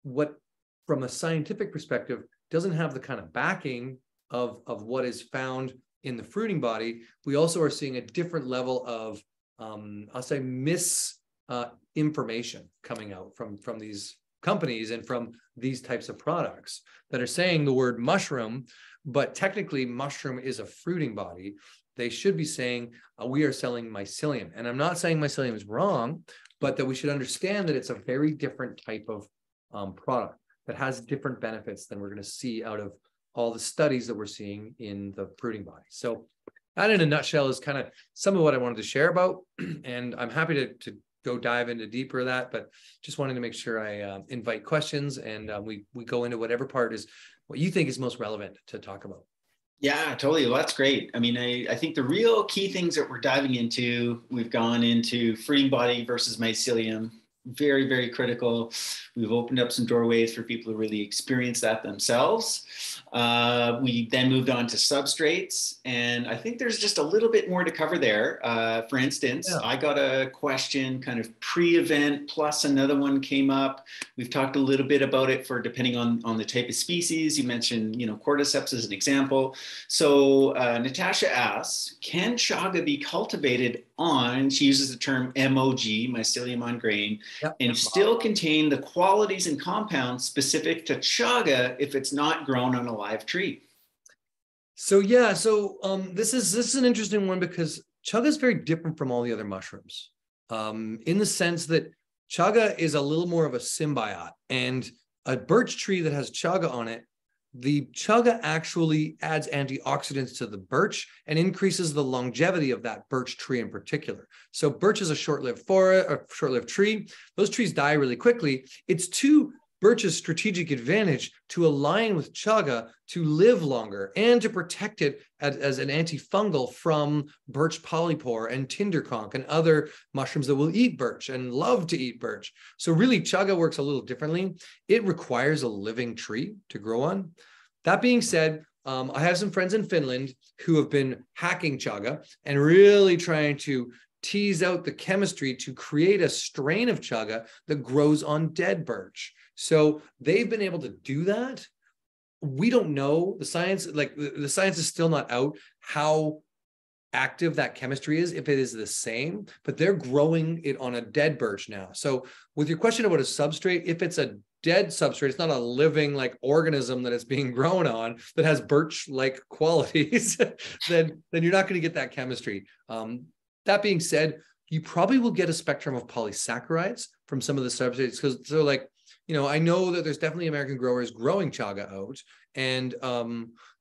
what, from a scientific perspective, doesn't have the kind of backing of what is found in the fruiting body, we also are seeing a different level of, I'll say, misinformation coming out from these companies and from these types of products that are saying the word mushroom, but technically mushroom is a fruiting body. They should be saying, we are selling mycelium. And I'm not saying mycelium is wrong, but that we should understand that it's a very different type of product that has different benefits than we're going to see out of all the studies that we're seeing in the fruiting body. So that, in a nutshell, is kind of some of what I wanted to share about. And I'm happy to go dive into deeper of that, but just wanted to make sure I invite questions, and we go into whatever part is what you think is most relevant to talk about. Yeah, totally. Well, that's great. I mean, I think the real key things that we're diving into, we've gone into fruiting body versus mycelium. Very, very critical. We've opened up some doorways for people to really experience that themselves. We then moved on to substrates, and I think there's just a little bit more to cover there. For instance, I got a question kind of pre-event, plus another one came up. We've talked a little bit about it for depending on the type of species. You mentioned, cordyceps as an example. So Natasha asks, can chaga be cultivated on, she uses the term MOG, mycelium on grain, and still contain the qualities and compounds specific to chaga if it's not grown on a live tree? So this is an interesting one, because chaga is very different from all the other mushrooms. in the sense that chaga is a little more of a symbiote, and a birch tree that has chaga on it, the chaga actually adds antioxidants to the birch and increases the longevity of that birch tree in particular. So birch is a short-lived forest, a short-lived tree. Those trees die really quickly. It's to birch's strategic advantage to align with chaga to live longer and to protect it as an antifungal from birch polypore and tinderconch and other mushrooms that will eat birch and love to eat birch. So really, chaga works a little differently. It requires a living tree to grow on. That being said, I have some friends in Finland who have been hacking chaga and really trying to tease out the chemistry to create a strain of chaga that grows on dead birch. So they've been able to do that. We don't know the science, like the science is still not out how active that chemistry is, if it is the same, but they're growing it on a dead birch now. So with your question about a substrate, if it's a dead substrate, it's not a living like organism that it's being grown on that has birch-like qualities, then you're not going to get that chemistry. That being said, you probably will get a spectrum of polysaccharides from some of the substrates, because so like, you know, I know that there's definitely American growers growing chaga out, and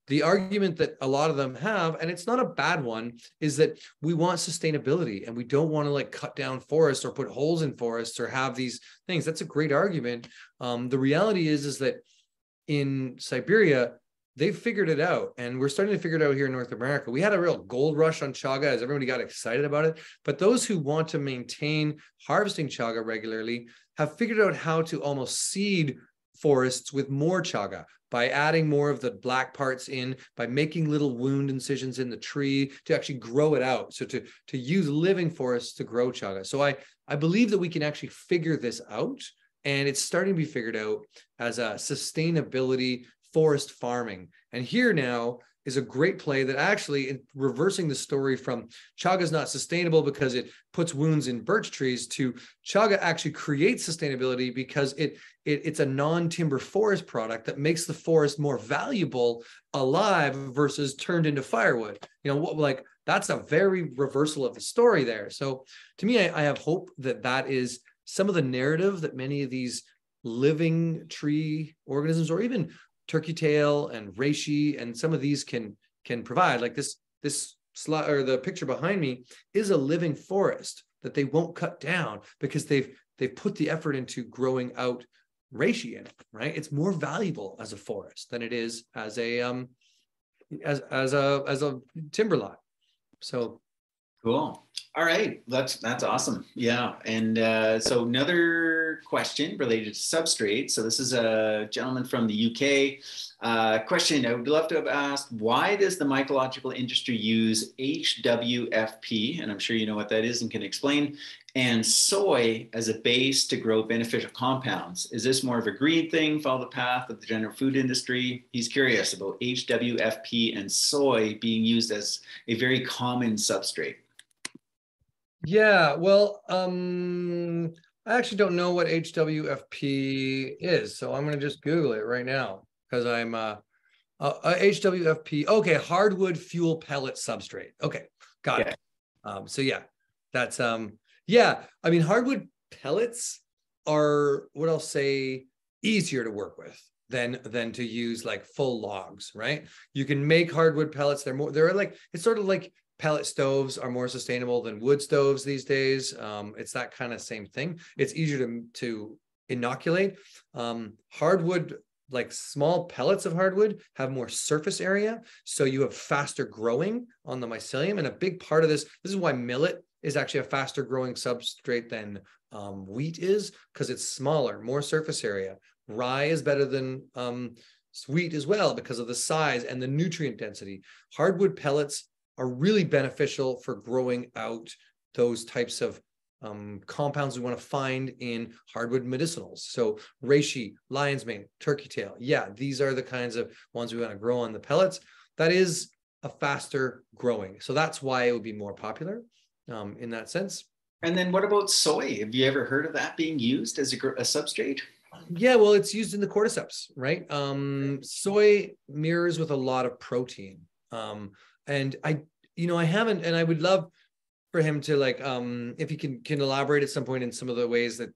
the argument that a lot of them have, and it's not a bad one, is that we want sustainability and we don't want to like cut down forests or put holes in forests or have these things. That's a great argument. The reality is that in Siberia, they've figured it out, and we're starting to figure it out here in North America. We had a real gold rush on chaga as everybody got excited about it, but those who want to maintain harvesting chaga regularly have figured out how to almost seed forests with more chaga by adding more of the black parts in, by making little wound incisions in the tree to actually grow it out. So to use living forests to grow chaga. So I believe that we can actually figure this out, and it's starting to be figured out as a sustainability forest farming. And here now is a great play that actually, in reversing the story from chaga is not sustainable because it puts wounds in birch trees, to chaga actually creates sustainability because it's a non-timber forest product that makes the forest more valuable alive versus turned into firewood. You know, like that's a very reversal of the story there. So to me, I have hope that that is some of the narrative that many of these living tree organisms, or even turkey tail and reishi and some of these can provide. Like this slide, or the picture behind me, is a living forest that they won't cut down because they've put the effort into growing out reishi in it, right? It's more valuable as a forest than it is as a timber lot. So cool. All right, that's awesome. Yeah, and so another question related to substrate. So this is a gentleman from the UK. Question I would love to have asked: why does the mycological industry use HWFP? And I'm sure you know what that is and can explain. And soy as a base to grow beneficial compounds. Is this more of a green thing? Follow the path of the general food industry? He's curious about HWFP and soy being used as a very common substrate. Yeah, well, I actually don't know what HWFP is, so I'm going to just Google it right now because I'm HWFP. Okay, hardwood fuel pellet substrate. Okay, got it. So yeah, that's yeah. I mean, hardwood pellets are, what I'll say, easier to work with than to use like full logs, right? You can make hardwood pellets. They're like, it's sort of like pellet stoves are more sustainable than wood stoves these days. It's that kind of same thing. It's easier to inoculate. Hardwood, like small pellets of hardwood, have more surface area, so you have faster growing on the mycelium. And a big part of this is why millet is actually a faster growing substrate than wheat is, because it's smaller, more surface area. Rye is better than wheat as well because of the size and the nutrient density. Hardwood pellets are really beneficial for growing out those types of compounds we want to find in hardwood medicinals. So reishi, lion's mane, turkey tail. Yeah, these are the kinds of ones we want to grow on the pellets. That is a faster growing. So that's why it would be more popular in that sense. And then what about soy? Have you ever heard of that being used as a substrate? Yeah, well, it's used in the cordyceps, right? Soy mirrors with a lot of protein. And I haven't, and I would love, for him to like, if he can elaborate at some point in some of the ways that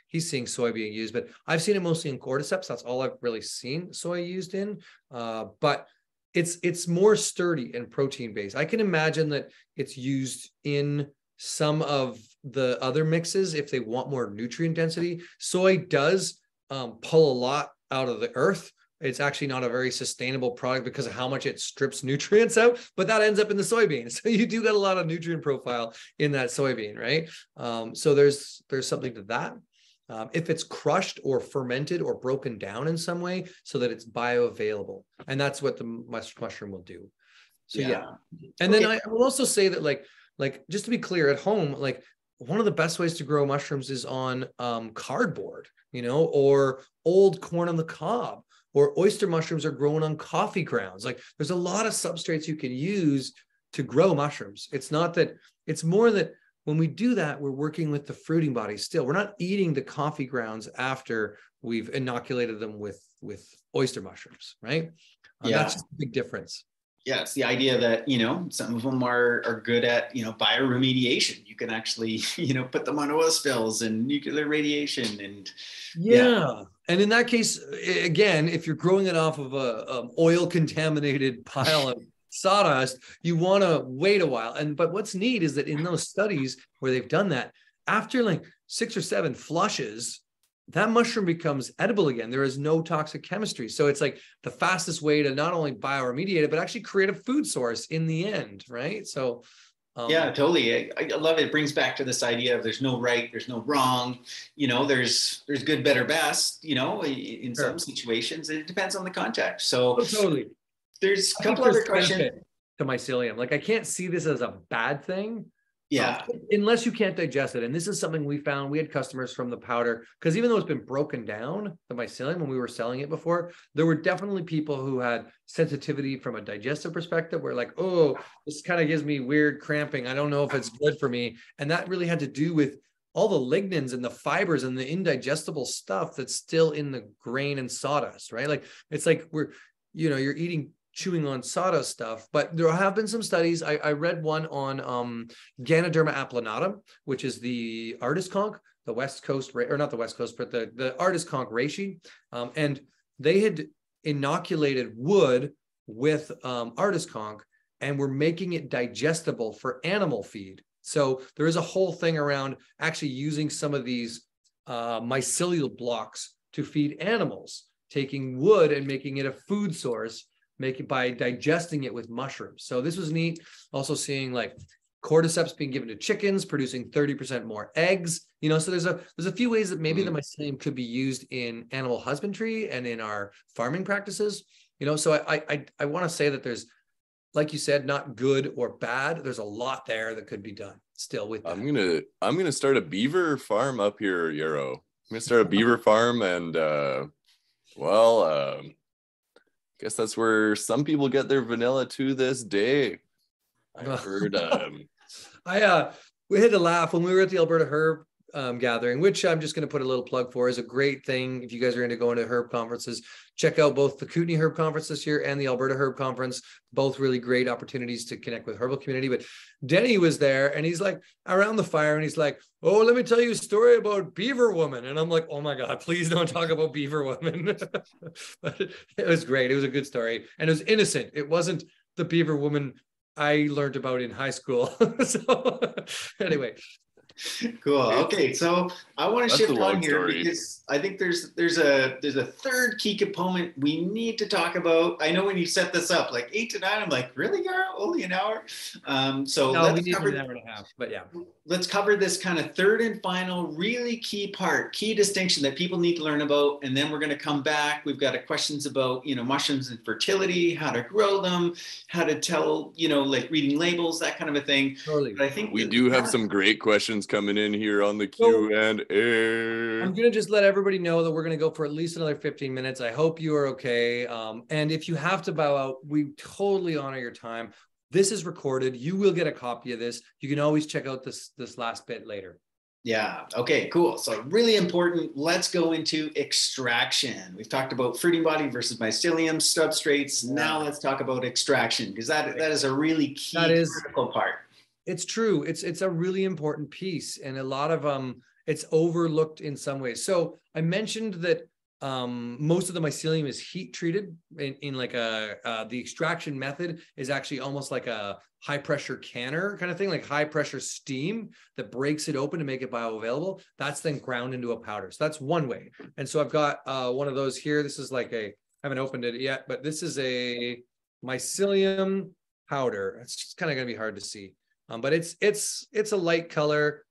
he's seeing soy being used. But I've seen it mostly in cordyceps. That's all I've really seen soy used in. But it's more sturdy and protein based. I can imagine that it's used in some of the other mixes if they want more nutrient density. Soy does pull a lot out of the earth. It's actually not a very sustainable product because of how much it strips nutrients out, but that ends up in the soybean. So you do get a lot of nutrient profile in that soybean, right? So there's something to that. If it's crushed or fermented or broken down in some way so that it's bioavailable. And that's what the mushroom will do. So yeah. And then I will also say that like just to be clear, at home, like one of the best ways to grow mushrooms is on cardboard, or old corn on the cob, or oyster mushrooms are grown on coffee grounds. Like there's a lot of substrates you can use to grow mushrooms. It's more that when we do that, we're working with the fruiting bodies still. We're not eating the coffee grounds after we've inoculated them with oyster mushrooms, right? That's just a big difference. Yeah, it's the idea that, some of them are good at, bioremediation. You can actually, put them on oil spills and nuclear radiation and And in that case, again, if you're growing it off of a oil contaminated pile of sawdust, you want to wait a while. But what's neat is that in those studies where they've done that, after like 6 or 7 flushes, that mushroom becomes edible again. There is no toxic chemistry. So it's like the fastest way to not only bioremediate it, but actually create a food source in the end, right? So yeah, totally. I love it. It brings back to this idea of there's no right, there's no wrong. There's good, better, best. In some situations, it depends on the context. So totally. There's a couple other questions to mycelium. Like I can't see this as a bad thing. Yeah. Unless you can't digest it. And this is something we found. We had customers from the powder, because even though it's been broken down, the mycelium, when we were selling it before, there were definitely people who had sensitivity from a digestive perspective where like, oh, this kind of gives me weird cramping. I don't know if it's good for me. And that really had to do with all the lignins and the fibers and the indigestible stuff that's still in the grain and sawdust, right? Like, it's like you're chewing on sawdust stuff. But there have been some studies. I read one on Ganoderma applanatum, which is the artist conch, the West Coast, or not the West Coast, but the artist conch reishi. And they had inoculated wood with artist conch and were making it digestible for animal feed. So there is a whole thing around actually using some of these mycelial blocks to feed animals, taking wood and making it a food source, by digesting it with mushrooms. So this was neat. Also seeing like cordyceps being given to chickens, producing 30% more eggs. So there's a few ways that maybe the mycelium could be used in animal husbandry and in our farming practices. So I want to say that there's, like you said, not good or bad. There's a lot there that could be done still with that. I'm gonna start a beaver farm up here, Yarrow. I'm gonna start a beaver farm, and guess that's where some people get their vanilla to this day. I've heard. We had to laugh when we were at the Alberta Herb gathering, which I'm just going to put a little plug for, is a great thing. If you guys are into going to herb conferences, check out both the Kootenay Herb Conference this year and the Alberta Herb Conference. Both really great opportunities to connect with herbal community. But Denny was there and he's like around the fire and he's like, oh, let me tell you a story about Beaver Woman. And I'm like, oh my God, please don't talk about Beaver Woman. But it was great. It was a good story. And it was innocent. It wasn't the Beaver Woman I learned about in high school. So anyway. Cool. Okay, so I want to shift on here because I think there's a third key component we need to talk about. I know when you set this up, like 8 to 9, I'm like, really, Yarrow? Only an hour? So no, we need an hour and a half. But yeah, let's cover this kind of third and final, really key distinction that people need to learn about, and then we're going to come back. We've got questions about mushrooms and fertility, how to grow them, how to tell like reading labels, that kind of a thing. Totally. But I think we do have some great questions coming in here on the Q&A. I'm going to just let everybody know that we're going to go for at least another 15 minutes. I hope you are okay. And if you have to bow out, we totally honor your time. This is recorded. You will get a copy of this. You can always check out this last bit later. Yeah. Okay, cool. So really important. Let's go into extraction. We've talked about fruiting body versus mycelium, substrates. Now let's talk about extraction, because that is a really key critical part. It's true. It's a really important piece, and a lot of it's overlooked in some ways. So I mentioned that most of the mycelium is heat treated in like the extraction method is actually almost like a high pressure canner kind of thing, like high pressure steam that breaks it open to make it bioavailable. That's then ground into a powder. So that's one way. And so I've got one of those here. This is like I haven't opened it yet, but this is a mycelium powder. It's just kind of going to be hard to see. But it's a light color.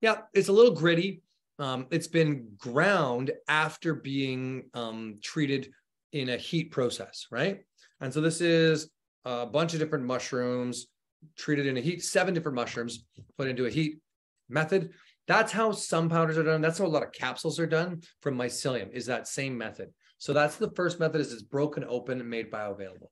Yeah, it's a little gritty. It's been ground after being treated in a heat process, right? And so this is a bunch of different mushrooms treated in a heat, 7 different mushrooms put into a heat method. That's how some powders are done. That's how a lot of capsules are done from mycelium, is that same method. So that's the first method, is it's broken open and made bioavailable.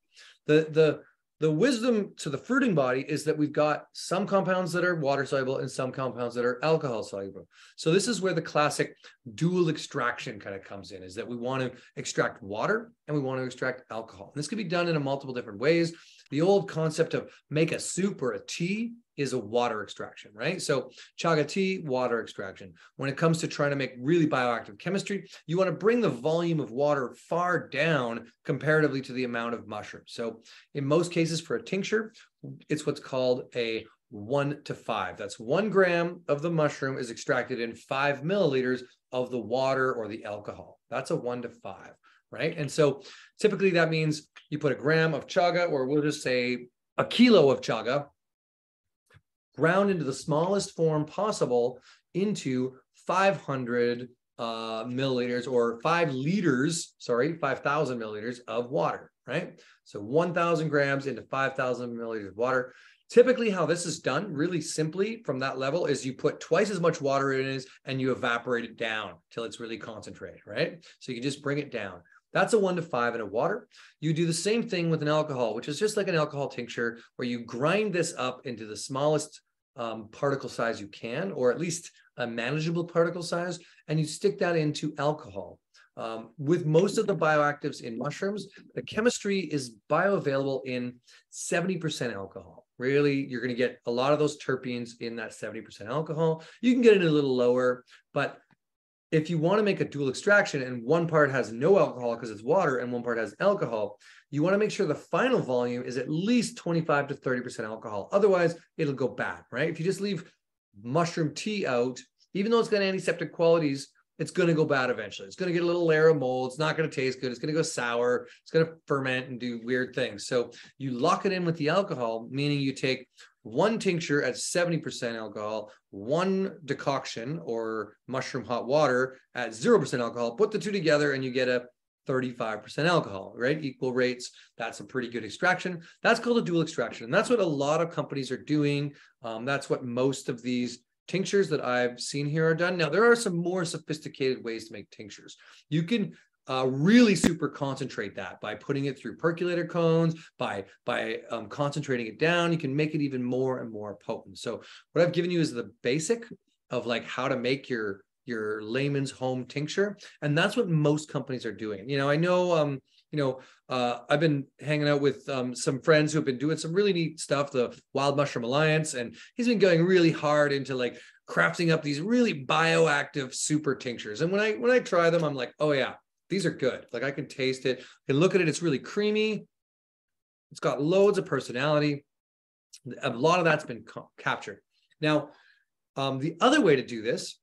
The wisdom to the fruiting body is that we've got some compounds that are water soluble and some compounds that are alcohol soluble. So this is where the classic dual extraction kind of comes in, is that we want to extract water and we want to extract alcohol. And this can be done in multiple different ways. The old concept of make a soup or a tea is a water extraction, right? So chaga tea, water extraction. When it comes to trying to make really bioactive chemistry, you want to bring the volume of water far down comparatively to the amount of mushrooms. So in most cases for a tincture, it's what's called a 1:5. That's 1 gram of the mushroom is extracted in 5 milliliters of the water or the alcohol. That's a 1:5, right? And so typically that means you put a gram of chaga, or we'll just say a kilo of chaga, ground into the smallest form possible into 500 milliliters, or 5,000 milliliters of water, right? So 1,000 grams into 5,000 milliliters of water. Typically how this is done really simply from that level is you put twice as much water in it and you evaporate it down till it's really concentrated, right? So you can just bring it down. That's a 1:5 in a water. You do the same thing with an alcohol, which is just like an alcohol tincture, where you grind this up into the smallest particle size you can, or at least a manageable particle size, and you stick that into alcohol. With most of the bioactives in mushrooms, the chemistry is bioavailable in 70% alcohol. Really, you're going to get a lot of those terpenes in that 70% alcohol. You can get it a little lower, but if you want to make a dual extraction and one part has no alcohol because it's water and one part has alcohol, you want to make sure the final volume is at least 25 to 30% alcohol. Otherwise, it'll go bad, right? If you just leave mushroom tea out, even though it's got antiseptic qualities, it's going to go bad eventually. It's going to get a little layer of mold. It's not going to taste good. It's going to go sour. It's going to ferment and do weird things. So you lock it in with the alcohol, meaning you take 1 tincture at 70% alcohol, 1 decoction or mushroom hot water at 0% alcohol, put the two together and you get a 35% alcohol, right? Equal rates. That's a pretty good extraction. That's called a dual extraction. And that's what a lot of companies are doing. That's what most of these tinctures that I've seen here are done. Now, there are some more sophisticated ways to make tinctures. You can really super concentrate that by putting it through percolator cones, by concentrating it down. You can make it even more and more potent. So what I've given you is the basic of like how to make your layman's home tincture. And that's what most companies are doing. You know, I know, I've been hanging out with some friends who have been doing some really neat stuff, the Wild Mushroom Alliance, and he's been going really hard into like crafting up these really bioactive super tinctures. And when I try them, I'm like, oh yeah, these are good. Like I can taste it. I can look at it. It's really creamy. It's got loads of personality. A lot of that's been captured. Now, the other way to do this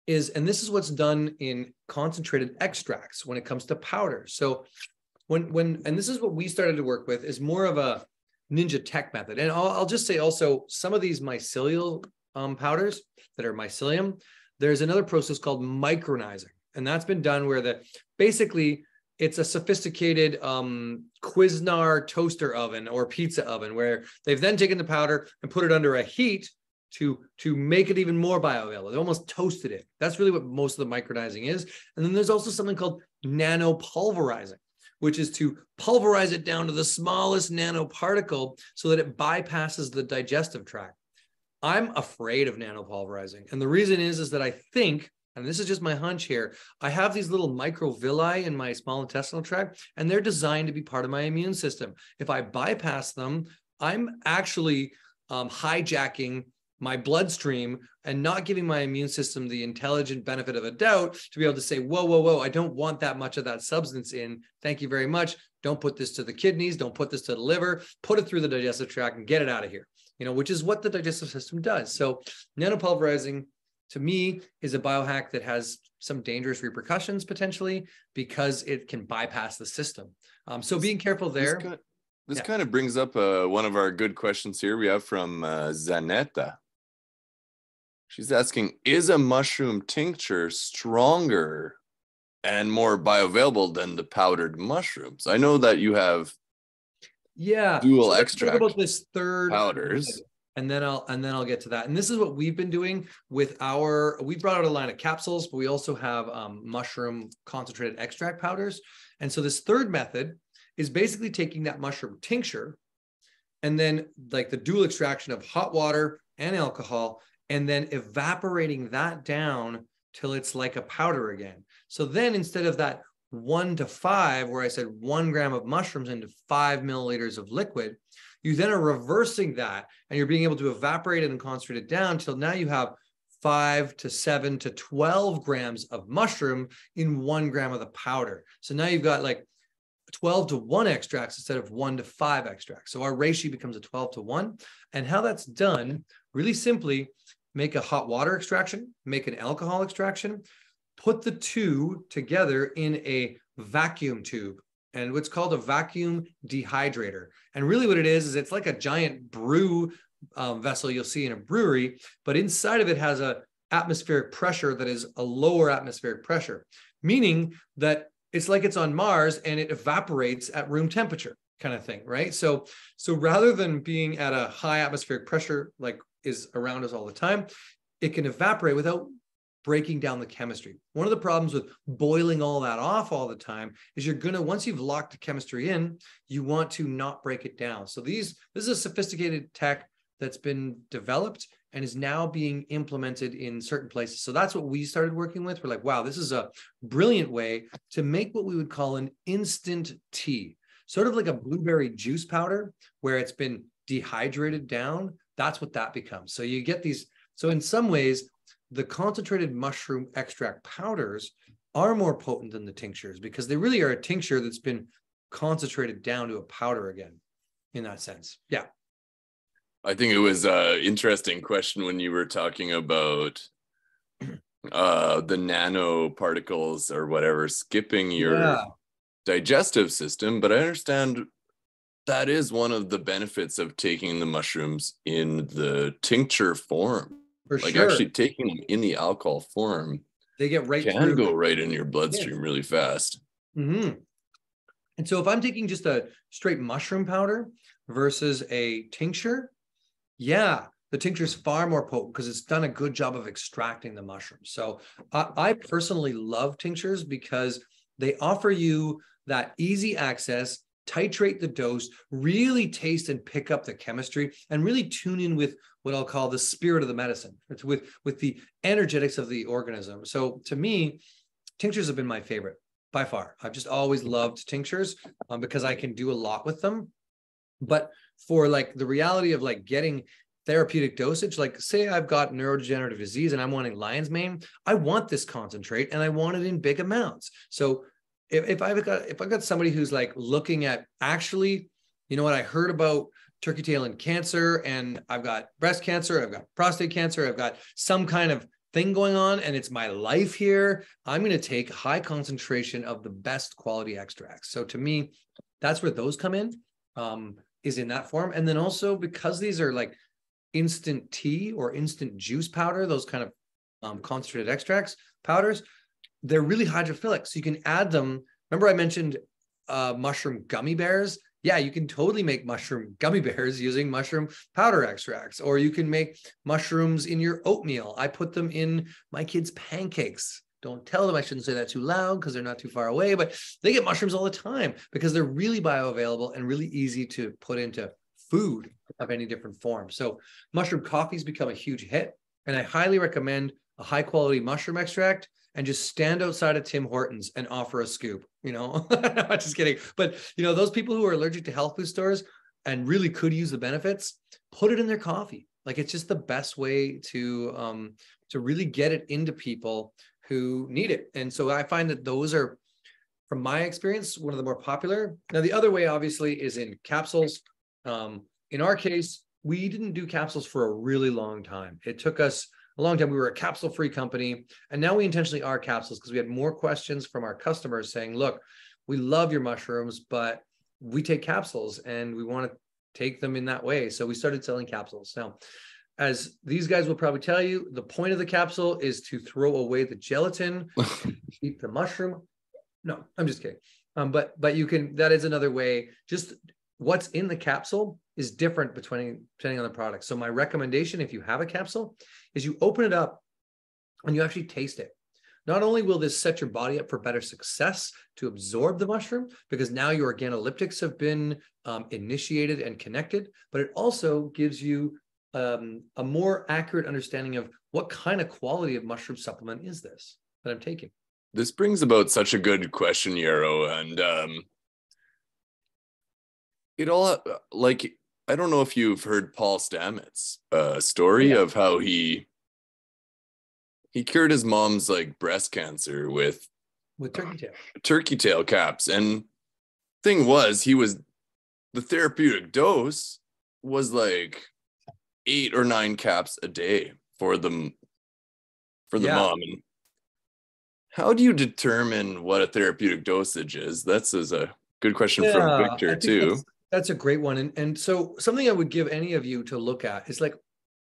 is, and this is what's done in concentrated extracts when it comes to powders. So and this is what we started to work with, is more of a ninja tech method. And I'll just say also, some of these mycelial powders that are mycelium, there's another process called micronizing. And that's been done where basically it's a sophisticated Cuisinart toaster oven or pizza oven, where they've then taken the powder and put it under a heat to make it even more bioavailable. They almost toasted it. That's really what most of the micronizing is. And then there's also something called nanopulverizing, which is to pulverize it down to the smallest nanoparticle so that it bypasses the digestive tract. I'm afraid of nanopulverizing. And the reason is that I think, and this is just my hunch here, I have these little microvilli in my small intestinal tract, and they're designed to be part of my immune system. If I bypass them, I'm actually hijacking my bloodstream and not giving my immune system the intelligent benefit of a doubt to be able to say, whoa, whoa, whoa, I don't want that much of that substance in. Thank you very much. Don't put this to the kidneys. Don't put this to the liver. Put it through the digestive tract and get it out of here, which is what the digestive system does. So nanopulverizing, to me, is a biohack that has some dangerous repercussions potentially because it can bypass the system. So being careful there. This kind of brings up one of our good questions here. We have from Zanetta. She's asking, is a mushroom tincture stronger and more bioavailable than the powdered mushrooms? I know that you have dual extract about this third powders. And then I'll get to that. And this is what we've been doing with we brought out a line of capsules, but we also have mushroom concentrated extract powders. And so this third method is basically taking that mushroom tincture and then like the dual extraction of hot water and alcohol, and then evaporating that down till it's like a powder again. So then instead of that 1 to 5, where I said 1 gram of mushrooms into 5 milliliters of liquid, you then are reversing that and you're being able to evaporate it and concentrate it down till now you have 5 to 7 to 12 grams of mushroom in 1 gram of the powder. So now you've got like 12 to 1 extracts instead of 1 to 5 extracts. So our ratio becomes a 12 to 1. And how that's done, really simply, make a hot water extraction, make an alcohol extraction, put the two together in a vacuum tube, and what's called a vacuum dehydrator. And really what it is it's like a giant brew vessel you'll see in a brewery, but inside of it has a atmospheric pressure that is a lower atmospheric pressure, meaning that it's like it's on Mars and it evaporates at room temperature kind of thing, right? So rather than being at a high atmospheric pressure like is around us all the time, it can evaporate without breaking down the chemistry. One of the problems with boiling all that off all the time is you're gonna, once you've locked the chemistry in, you want to not break it down. So this is a sophisticated tech that's been developed and is now being implemented in certain places. So that's what we started working with. We're like, wow, this is a brilliant way to make what we would call an instant tea, sort of like a blueberry juice powder where it's been dehydrated down. That's what that becomes. So you get these, so in some ways, the concentrated mushroom extract powders are more potent than the tinctures because they really are a tincture that's been concentrated down to a powder again, in that sense. Yeah. I think it was an interesting question when you were talking about the nanoparticles or whatever skipping your digestive system, but I understand that is one of the benefits of taking the mushrooms in the tincture form. For like sure. Actually taking them in the alcohol form, they get right can through. Go right in your bloodstream really fast. Mm-hmm. And so if I'm taking just a straight mushroom powder versus a tincture, the tincture is far more potent because it's done a good job of extracting the mushrooms. So I personally love tinctures because they offer you that easy access, titrate the dose, really taste and pick up the chemistry, and really tune in with what I'll call the spirit of the medicine. It's with the energetics of the organism. So to me, tinctures have been my favorite by far. I've just always loved tinctures because I can do a lot with them. But for like the reality of like getting therapeutic dosage, like say I've got neurodegenerative disease and I'm wanting lion's mane, I want this concentrate and I want it in big amounts. So if I've got somebody who's like looking at actually, you know what, I heard about turkey tail and cancer, and I've got breast cancer, I've got prostate cancer, I've got some kind of thing going on, and it's my life here, I'm going to take high concentration of the best quality extracts. So to me, that's where those come in, is in that form. And then also because these are like instant tea or instant juice powder, those kind of concentrated extracts powders, they're really hydrophilic. So you can add them. Remember I mentioned mushroom gummy bears? Yeah, you can totally make mushroom gummy bears using mushroom powder extracts, or you can make mushrooms in your oatmeal. I put them in my kids' pancakes. Don't tell them, I shouldn't say that too loud because they're not too far away, but they get mushrooms all the time because they're really bioavailable and really easy to put into food of any different form. So mushroom coffee's become a huge hit, and I highly recommend a high quality mushroom extract and just stand outside of Tim Hortons and offer a scoop, you know, I'm just kidding. But, you know, those people who are allergic to health food stores, and really could use the benefits, put it in their coffee. Like, it's just the best way to really get it into people who need it. And so I find that those are, from my experience, one of the more popular. Now, the other way obviously is in capsules. In our case, we didn't do capsules for a really long time. It took us a long time. We were a capsule-free company, and now we intentionally are capsules because we had more questions from our customers saying, look, we love your mushrooms, but we take capsules and we want to take them in that way. So we started selling capsules. Now, as these guys will probably tell you, the point of the capsule is to throw away the gelatin, keep the mushroom. No, I'm just kidding. But you can, that is another way. Just what's in the capsule is different depending on the product. So my recommendation, if you have a capsule, is you open it up and you actually taste it. Not only will this set your body up for better success to absorb the mushroom, because now your organoleptics have been initiated and connected, but it also gives you a more accurate understanding of what kind of quality of mushroom supplement is this that I'm taking. This brings about such a good question, Yarrow, and it all, like, I don't know if you've heard Paul Stamets' story of how he cured his mom's like breast cancer with turkey tail caps. And thing was, the therapeutic dose was like 8 or 9 caps a day for the mom. And how do you determine what a therapeutic dosage is? That's a good question from Victor too. That's a great one. And so something I would give any of you to look at is, like,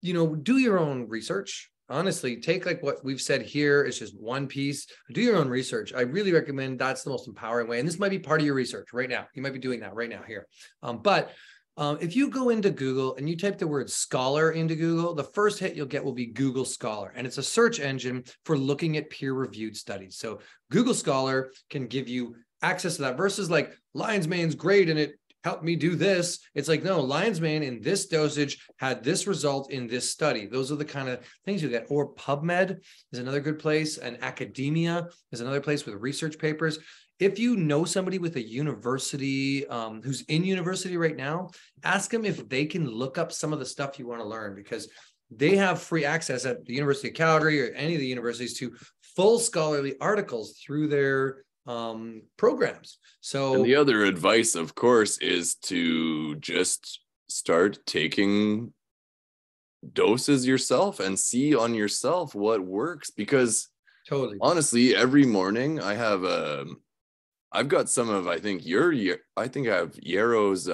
do your own research. Honestly, take like what we've said here. It's just one piece. Do your own research. I really recommend that's the most empowering way. And this might be part of your research right now. You might be doing that right now here. But if you go into Google and you type the word scholar into Google, the first hit you'll get will be Google Scholar. And it's a search engine for looking at peer-reviewed studies. So Google Scholar can give you access to that versus like Lion's Mane's great and it helped me do this. It's like, no, Lion's Mane in this dosage had this result in this study. Those are the kind of things you get. Or PubMed is another good place. And academia is another place with research papers. If you know somebody with a university who's in university right now, ask them if they can look up some of the stuff you want to learn, because they have free access at the University of Calgary or any of the universities to full scholarly articles through their programs. So, and the other advice, of course, is to just start taking doses yourself and see on yourself what works, because totally, honestly, every morning I have I've got some of, I think I have Yarrow's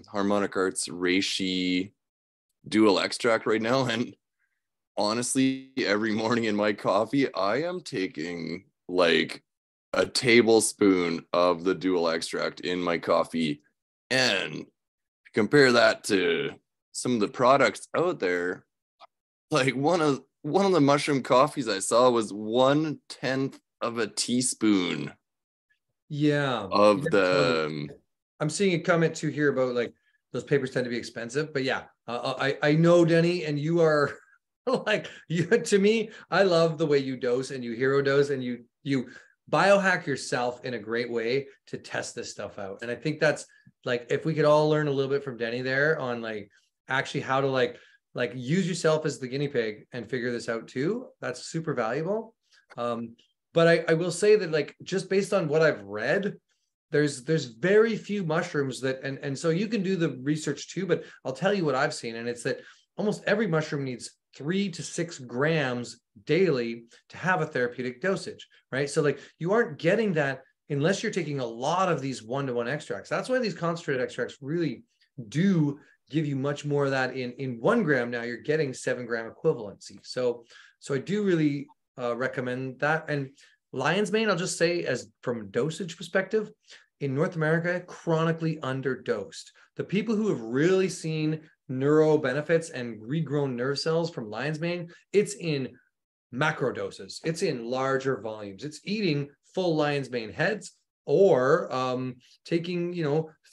Harmonic Arts Reishi dual extract right now. And honestly, every morning in my coffee, I am taking like a tablespoon of the dual extract in my coffee. And compare that to some of the products out there, like one of the mushroom coffees I saw was 1/10 of a teaspoon. Of the I'm seeing a comment too here about like those papers tend to be expensive, but I know, Denny, and you are like, to me, I love the way you dose and you hero dose and you biohack yourself in a great way to test this stuff out. And I think that's like, if we could all learn a little bit from Denny there on like actually how to like use yourself as the guinea pig and figure this out too, that's super valuable. But I will say that, like, just based on what I've read, there's very few mushrooms that, and so you can do the research too, but I'll tell you what I've seen. And it's that almost every mushroom needs 3 to 6 grams daily to have a therapeutic dosage, right? So like you aren't getting that unless you're taking a lot of these 1-to-1 extracts. That's why these concentrated extracts really do give you much more of that in 1 gram. Now you're getting 7 gram equivalency. So I do really recommend that. And Lion's Mane, I'll just say, as from a dosage perspective, in North America, chronically underdosed. The people who have really seen neuro benefits and regrown nerve cells from Lion's Mane, it's in macro doses. It's in larger volumes. It's eating full Lion's Mane heads or taking,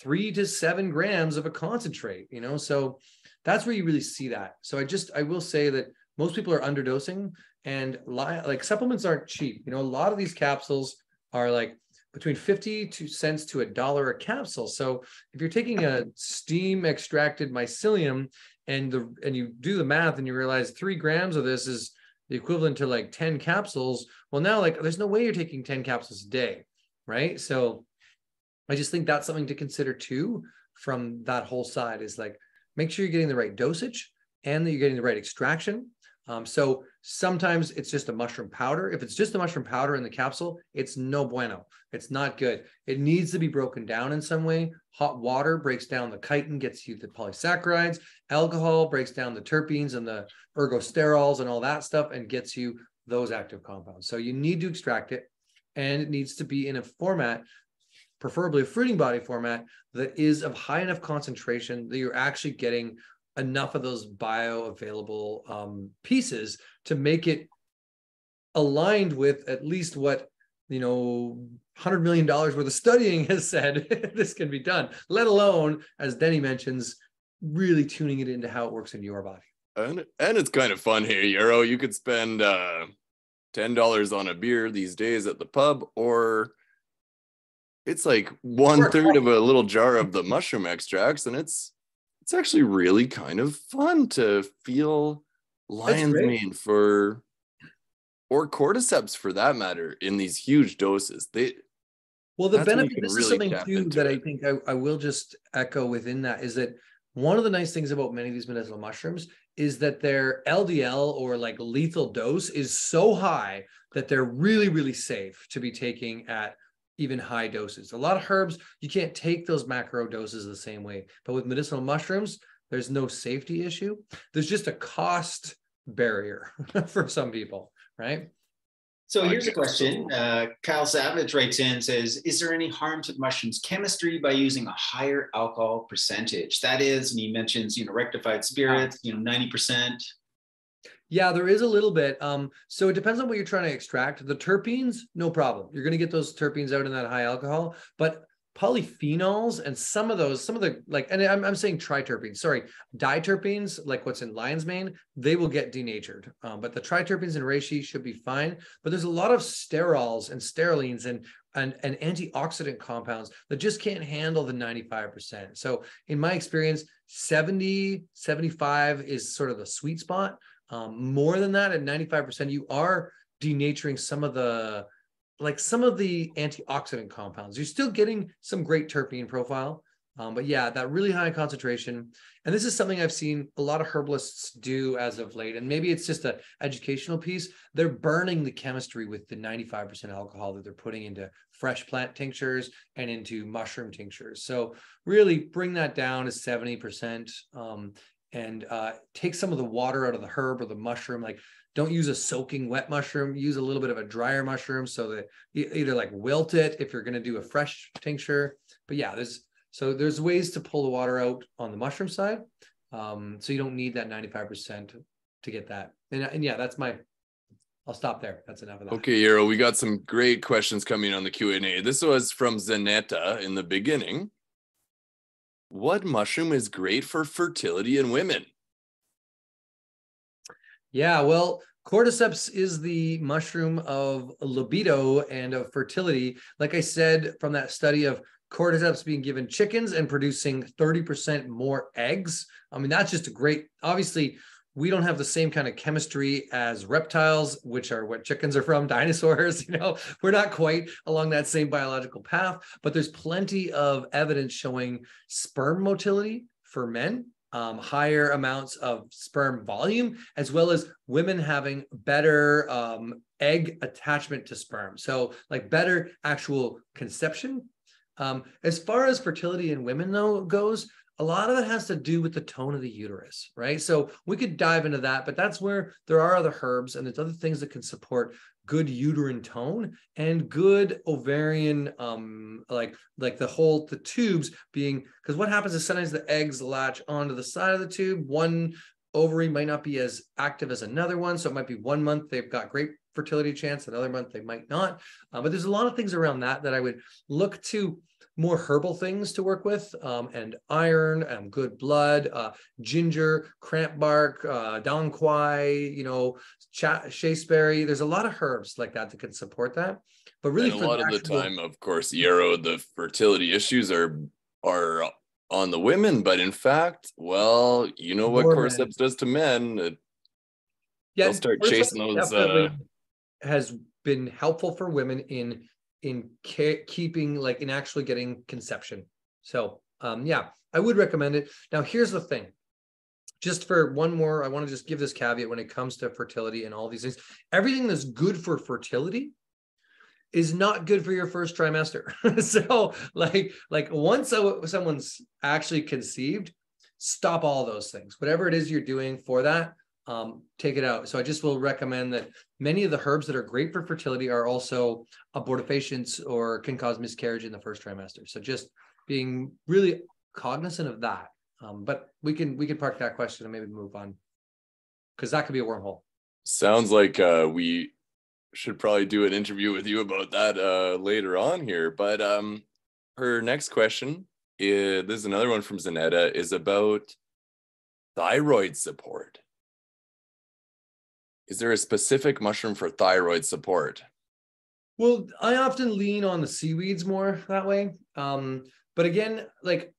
3 to 7 grams of a concentrate, so that's where you really see that. So I will say that most people are underdosing, and like supplements aren't cheap. A lot of these capsules are like between 50 cents to $1 a capsule. So if you're taking a steam extracted mycelium and you do the math and you realize 3 grams of this is the equivalent to like 10 capsules. Well, now like there's no way you're taking 10 capsules a day, right? So I just think that's something to consider too from that whole side is like, make sure you're getting the right dosage and that you're getting the right extraction. So sometimes it's just a mushroom powder. If it's just a mushroom powder in the capsule, it's no bueno. It's not good. It needs to be broken down in some way. Hot water breaks down the chitin, gets you the polysaccharides. Alcohol breaks down the terpenes and the ergosterols and all that stuff and gets you those active compounds. So you need to extract it, and it needs to be in a format, preferably a fruiting body format, that is of high enough concentration that you're actually getting enough of those bioavailable pieces to make it aligned with at least what, $100 million worth of studying has said this can be done, let alone, as Denny mentions, really tuning it into how it works in your body. And it's kind of fun here, Yarrow. You could spend $10 on a beer these days at the pub, or it's like 1/3 of a little jar of the mushroom extracts, and it's actually really kind of fun to feel lion's mane or cordyceps for that matter in these huge doses. The benefit, this is something too that I think I will just echo within that, is that one of the nice things about many of these medicinal mushrooms is that their LDL, or like lethal dose, is so high that they're really, really safe to be taking at even high doses. A lot of herbs, you can't take those macro doses the same way, but with medicinal mushrooms, there's no safety issue. There's just a cost barrier for some people, right? So here's a question. Kyle Savage writes in, says, is there any harm to the mushroom's chemistry by using a higher alcohol percentage? That is, and he mentions, rectified spirits, 90%. Yeah, there is a little bit. So it depends on what you're trying to extract. The terpenes, no problem. You're going to get those terpenes out in that high alcohol, but polyphenols and some of the and I'm saying triterpenes, sorry, diterpenes, like what's in lion's mane, they will get denatured. But the triterpenes and reishi should be fine. But there's a lot of sterols and sterolines and antioxidant compounds that just can't handle the 95%. So in my experience, 70, 75 is sort of the sweet spot. More than that, at 95%, you are denaturing some of the antioxidant compounds. You're still getting some great terpene profile, but yeah, that really high concentration. And this is something I've seen a lot of herbalists do as of late, and maybe it's just an educational piece. They're burning the chemistry with the 95% alcohol that they're putting into fresh plant tinctures and into mushroom tinctures. So really bring that down to 70%. And take some of the water out of the herb or the mushroom. Like, don't use a soaking wet mushroom, use a little bit of a drier mushroom so that you either like wilt it if you're going to do a fresh tincture. But yeah, there's ways to pull the water out on the mushroom side. So you don't need that 95% to get that. And yeah, I'll stop there. That's enough of that. Okay, Yarrow, we got some great questions coming on the Q&A. This was from Zanetta in the beginning. What mushroom is great for fertility in women? Yeah, well, cordyceps is the mushroom of libido and of fertility. Like I said, from that study of cordyceps being given chickens and producing 30% more eggs. I mean, that's just a great, obviously, we don't have the same kind of chemistry as reptiles, which are what chickens are from, dinosaurs. We're not quite along that same biological path, but there's plenty of evidence showing sperm motility for men, higher amounts of sperm volume, as well as women having better egg attachment to sperm. So like better actual conception. As far as fertility in women though goes, a lot of it has to do with the tone of the uterus, right? So we could dive into that, but that's where there are other herbs and there's other things that can support good uterine tone and good ovarian, like the tubes being, because what happens is sometimes the eggs latch onto the side of the tube. One ovary might not be as active as another one. So it might be 1 month they've got great fertility chance, another month they might not. But there's a lot of things around that I would look to more herbal things to work with, and iron, good blood, ginger, cramp bark, dong quai, chasteberry. There's a lot of herbs like that can support that. But really, and a lot of the time, of course, Yarrow, the fertility issues are on the women, but in fact, well, you know what cordyceps does to men. They'll start chasing those. Has been helpful for women in keeping, like, in actually getting conception. So yeah, I would recommend it. Now, here's the thing. Just for one more, I want to just give this caveat when it comes to fertility and all these things. Everything that's good for fertility is not good for your first trimester. So like once someone's actually conceived, stop all those things. Whatever it is you're doing for that, take it out. So I just will recommend that many of the herbs that are great for fertility are also abortifacients or can cause miscarriage in the first trimester. So just being really cognizant of that. But we can park that question and maybe move on, because that could be a wormhole. Sounds like we should probably do an interview with you about that later on here. But her next question is, this is another one from Zanetta, is about thyroid support. Is there a specific mushroom for thyroid support? Well, I often lean on the seaweeds more that way. But again, like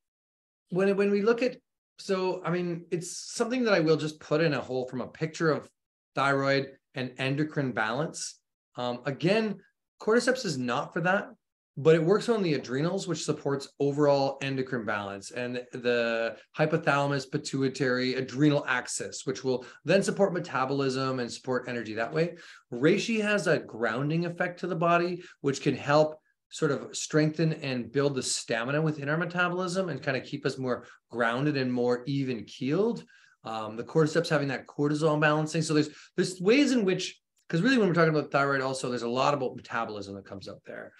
when we look at, so I mean, it's something that I will just put in a hole from a picture of thyroid and endocrine balance. Again, cordyceps is not for that, but it works on the adrenals, which supports overall endocrine balance, and the hypothalamus, pituitary, adrenal axis, which will then support metabolism and support energy that way. Reishi has a grounding effect to the body, which can help sort of strengthen and build the stamina within our metabolism and kind of keep us more grounded and more even keeled. The cordyceps having that cortisol balancing. So there's ways in which, because really when we're talking about thyroid also, there's a lot about metabolism that comes up there.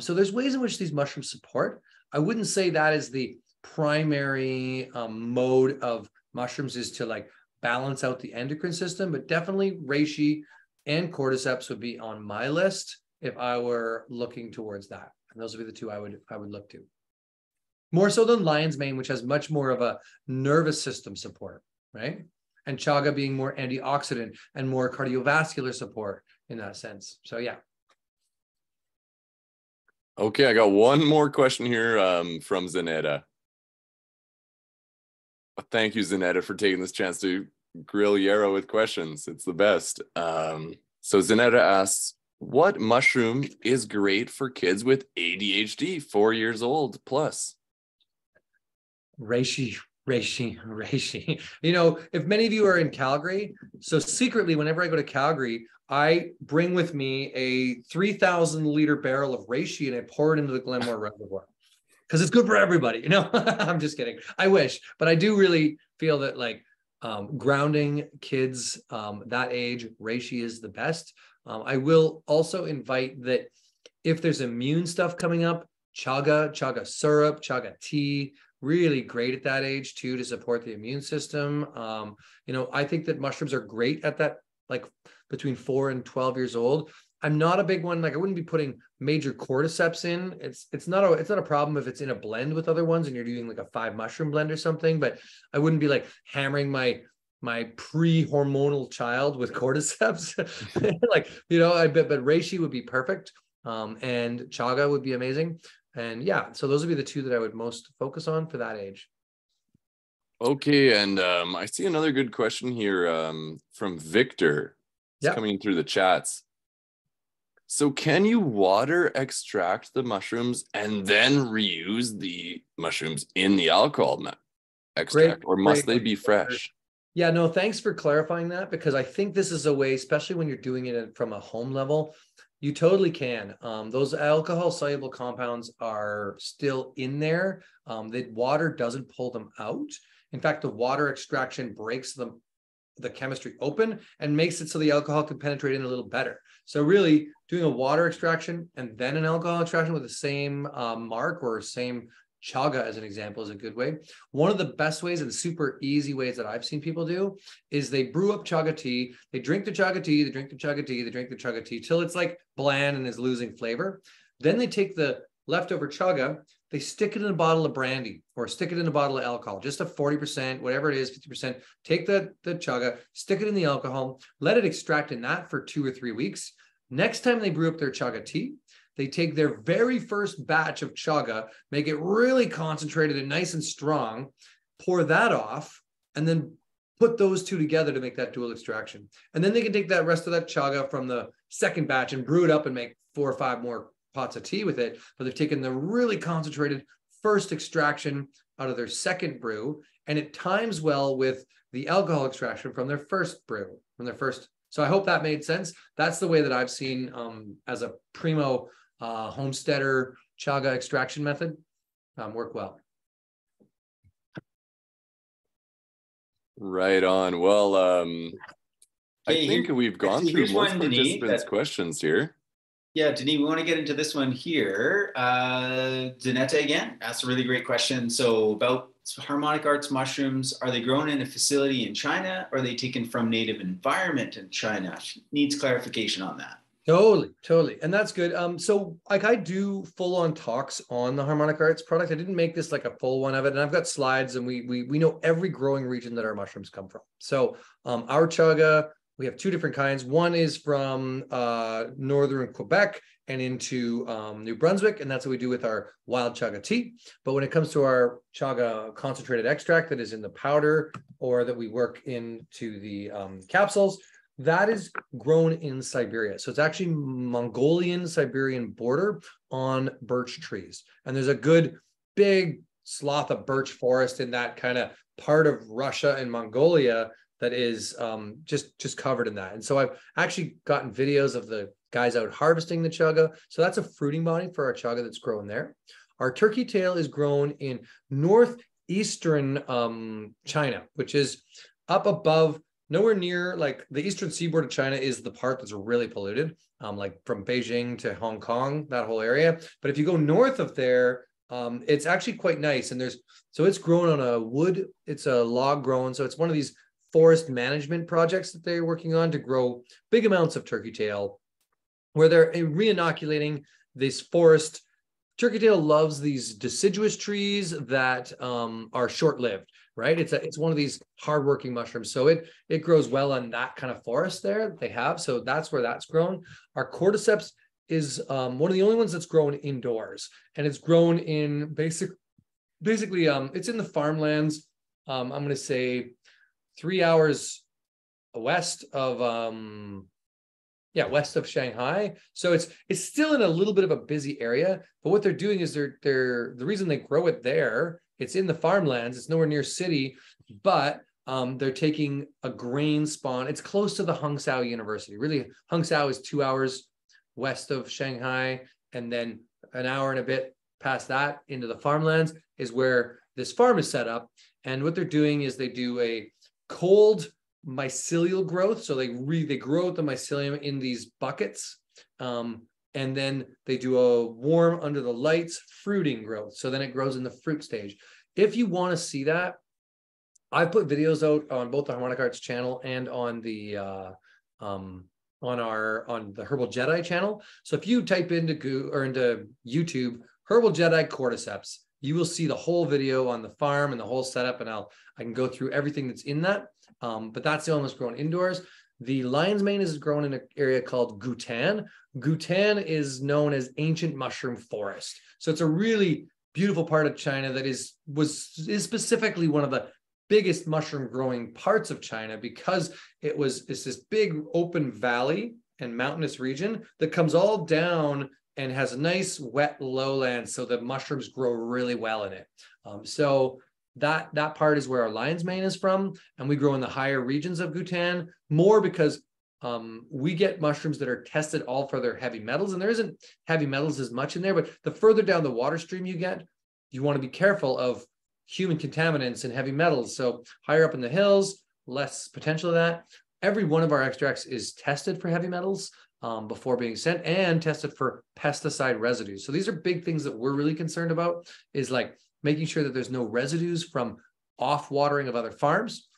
So there's ways in which these mushrooms support. I wouldn't say that is the primary mode of mushrooms, is to like balance out the endocrine system, but definitely reishi and cordyceps would be on my list if I were looking towards that. And those would be the two I would look to. More so than lion's mane, which has much more of a nervous system support, right? And chaga being more antioxidant and more cardiovascular support in that sense. So yeah. Okay, I got one more question here from Zanetta. Thank you, Zanetta, for taking this chance to grill Yarrow with questions. It's the best. So Zanetta asks, what mushroom is great for kids with ADHD, 4 years old plus? Reishi. If many of you are in Calgary, so secretly, whenever I go to Calgary, I bring with me a 3,000 liter barrel of reishi and I pour it into the Glenmore Reservoir because it's good for everybody. I'm just kidding. I wish, but I do really feel that like grounding kids that age, reishi is the best. I will also invite that if there's immune stuff coming up, chaga syrup, chaga tea, really great at that age too, to support the immune system. I think that mushrooms are great at that, like between 4 and 12 years old. I'm not a big one. Like I wouldn't be putting major cordyceps in. It's not a problem if it's in a blend with other ones and you're doing like a 5 mushroom blend or something, but I wouldn't be like hammering my pre-hormonal child with cordyceps. But reishi would be perfect. And chaga would be amazing. And yeah, so those would be the two that I would most focus on for that age. Okay, and I see another good question here from Victor. It's coming through the chats. So can you water extract the mushrooms and then reuse the mushrooms in the alcohol extract, or must they be fresh? Yeah, no, thanks for clarifying that, because I think this is a way, especially when you're doing it from a home level, you totally can. Those alcohol soluble compounds are still in there. The water doesn't pull them out. In fact, the water extraction breaks the chemistry open and makes it so the alcohol can penetrate in a little better. So really doing a water extraction and then an alcohol extraction with the same mark or same chaga as an example is a good way. One of the best ways and super easy ways that I've seen people do is they brew up chaga tea, they drink the chaga tea, they drink the chaga tea, they drink the chaga tea till it's like bland and is losing flavor. Then they take the leftover chaga, they stick it in a bottle of brandy or stick it in a bottle of alcohol, just a 40%, whatever it is, 50%. Take the chaga, stick it in the alcohol, let it extract in that for 2 or 3 weeks. Next time they brew up their chaga tea, they take their very first batch of chaga, make it really concentrated and nice and strong, pour that off, and then put those two together to make that dual extraction. And then they can take that rest of that chaga from the second batch and brew it up and make 4 or 5 more pots of tea with it. But they've taken the really concentrated first extraction out of their second brew, and it times well with the alcohol extraction from their first brew, So I hope that made sense. That's the way that I've seen as a primo homesteader chaga extraction method work well. Right on. Well, I think we've gone through most participants' questions here. Yeah, Denis, we want to get into this one here. Danette again asked a really great question. So about harmonic arts mushrooms, are they grown in a facility in China or are they taken from native environment in China? She needs clarification on that. Totally. And that's good. So like I do full on talks on the harmonic arts product. I didn't make this like a full one of it. And I've got slides and we know every growing region that our mushrooms come from. So our chaga, we have 2 different kinds. One is from northern Quebec and into New Brunswick. And that's what we do with our wild chaga tea. But when it comes to our chaga concentrated extract that is in the powder or that we work into the capsules, that is grown in Siberia. So it's actually Mongolian-Siberian border on birch trees. And there's a good big swath of birch forest in that kind of part of Russia and Mongolia that is just covered in that. And so I've actually gotten videos of the guys out harvesting the chaga. So that's a fruiting body for our chaga that's grown there. Our turkey tail is grown in northeastern China, which is up above, nowhere near, like the eastern seaboard of China is the part that's really polluted, like from Beijing to Hong Kong, that whole area. But if you go north of there, it's actually quite nice. And so it's grown on a wood, it's a log grown. So it's one of these forest management projects that they're working on to grow big amounts of turkey tail, where they're re-inoculating this forest. Turkey tail loves these deciduous trees that are short-lived, right? It's one of these hardworking mushrooms. So it grows well on that kind of forest there that they have. So that's where that's grown. Our cordyceps is one of the only ones that's grown indoors. And it's grown in basically it's in the farmlands. I'm going to say 3 hours west of west of Shanghai. So it's still in a little bit of a busy area, but what they're doing is they're the reason they grow it there, it's in the farmlands, it's nowhere near city, but they're taking a grain spawn. It's close to the Hangzhou University. Really, Hangzhou is 2 hours west of Shanghai, and then an hour and a bit past that into the farmlands is where this farm is set up. And what they're doing is they do a cold mycelial growth. So they grow the mycelium in these buckets. And then they do a warm under the lights fruiting growth. So then it grows in the fruit stage. If you want to see that, I've put videos out on both the Harmonic Arts channel and on the on the Herbal Jedi channel. So if you type into YouTube Herbal Jedi cordyceps, you will see the whole video on the farm and the whole setup, and I can go through everything that's in that. But that's the one that's grown indoors. The lion's mane is grown in an area called Gutan. Gutan is known as ancient mushroom forest. So it's a really beautiful part of China that is specifically one of the biggest mushroom growing parts of China, because it's this big open valley and mountainous region that comes all down and has a nice wet lowland, so the mushrooms grow really well in it. So that part is where our lion's mane is from, and we grow in the higher regions of Gutan more because we get mushrooms that are tested all for their heavy metals, and there isn't heavy metals as much in there, but the further down the water stream you get, you want to be careful of human contaminants and heavy metals. So higher up in the hills, less potential of that. Every one of our extracts is tested for heavy metals before being sent, and tested for pesticide residues. So these are big things that we're really concerned about, is like making sure that there's no residues from off watering of other farms.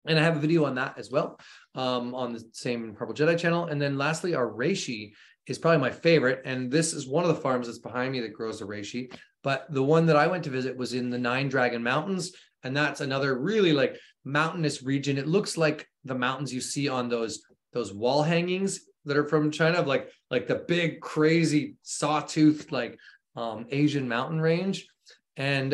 And I have a video on that as well, on the same Purple Jedi channel. And then lastly, our reishi is probably my favorite. And this is one of the farms that's behind me that grows the reishi. But the one that I went to visit was in the Nine Dragon Mountains. And that's another really like mountainous region. It looks like the mountains you see on those wall hangings that are from China, of like the big, crazy, sawtooth, like Asian mountain range. And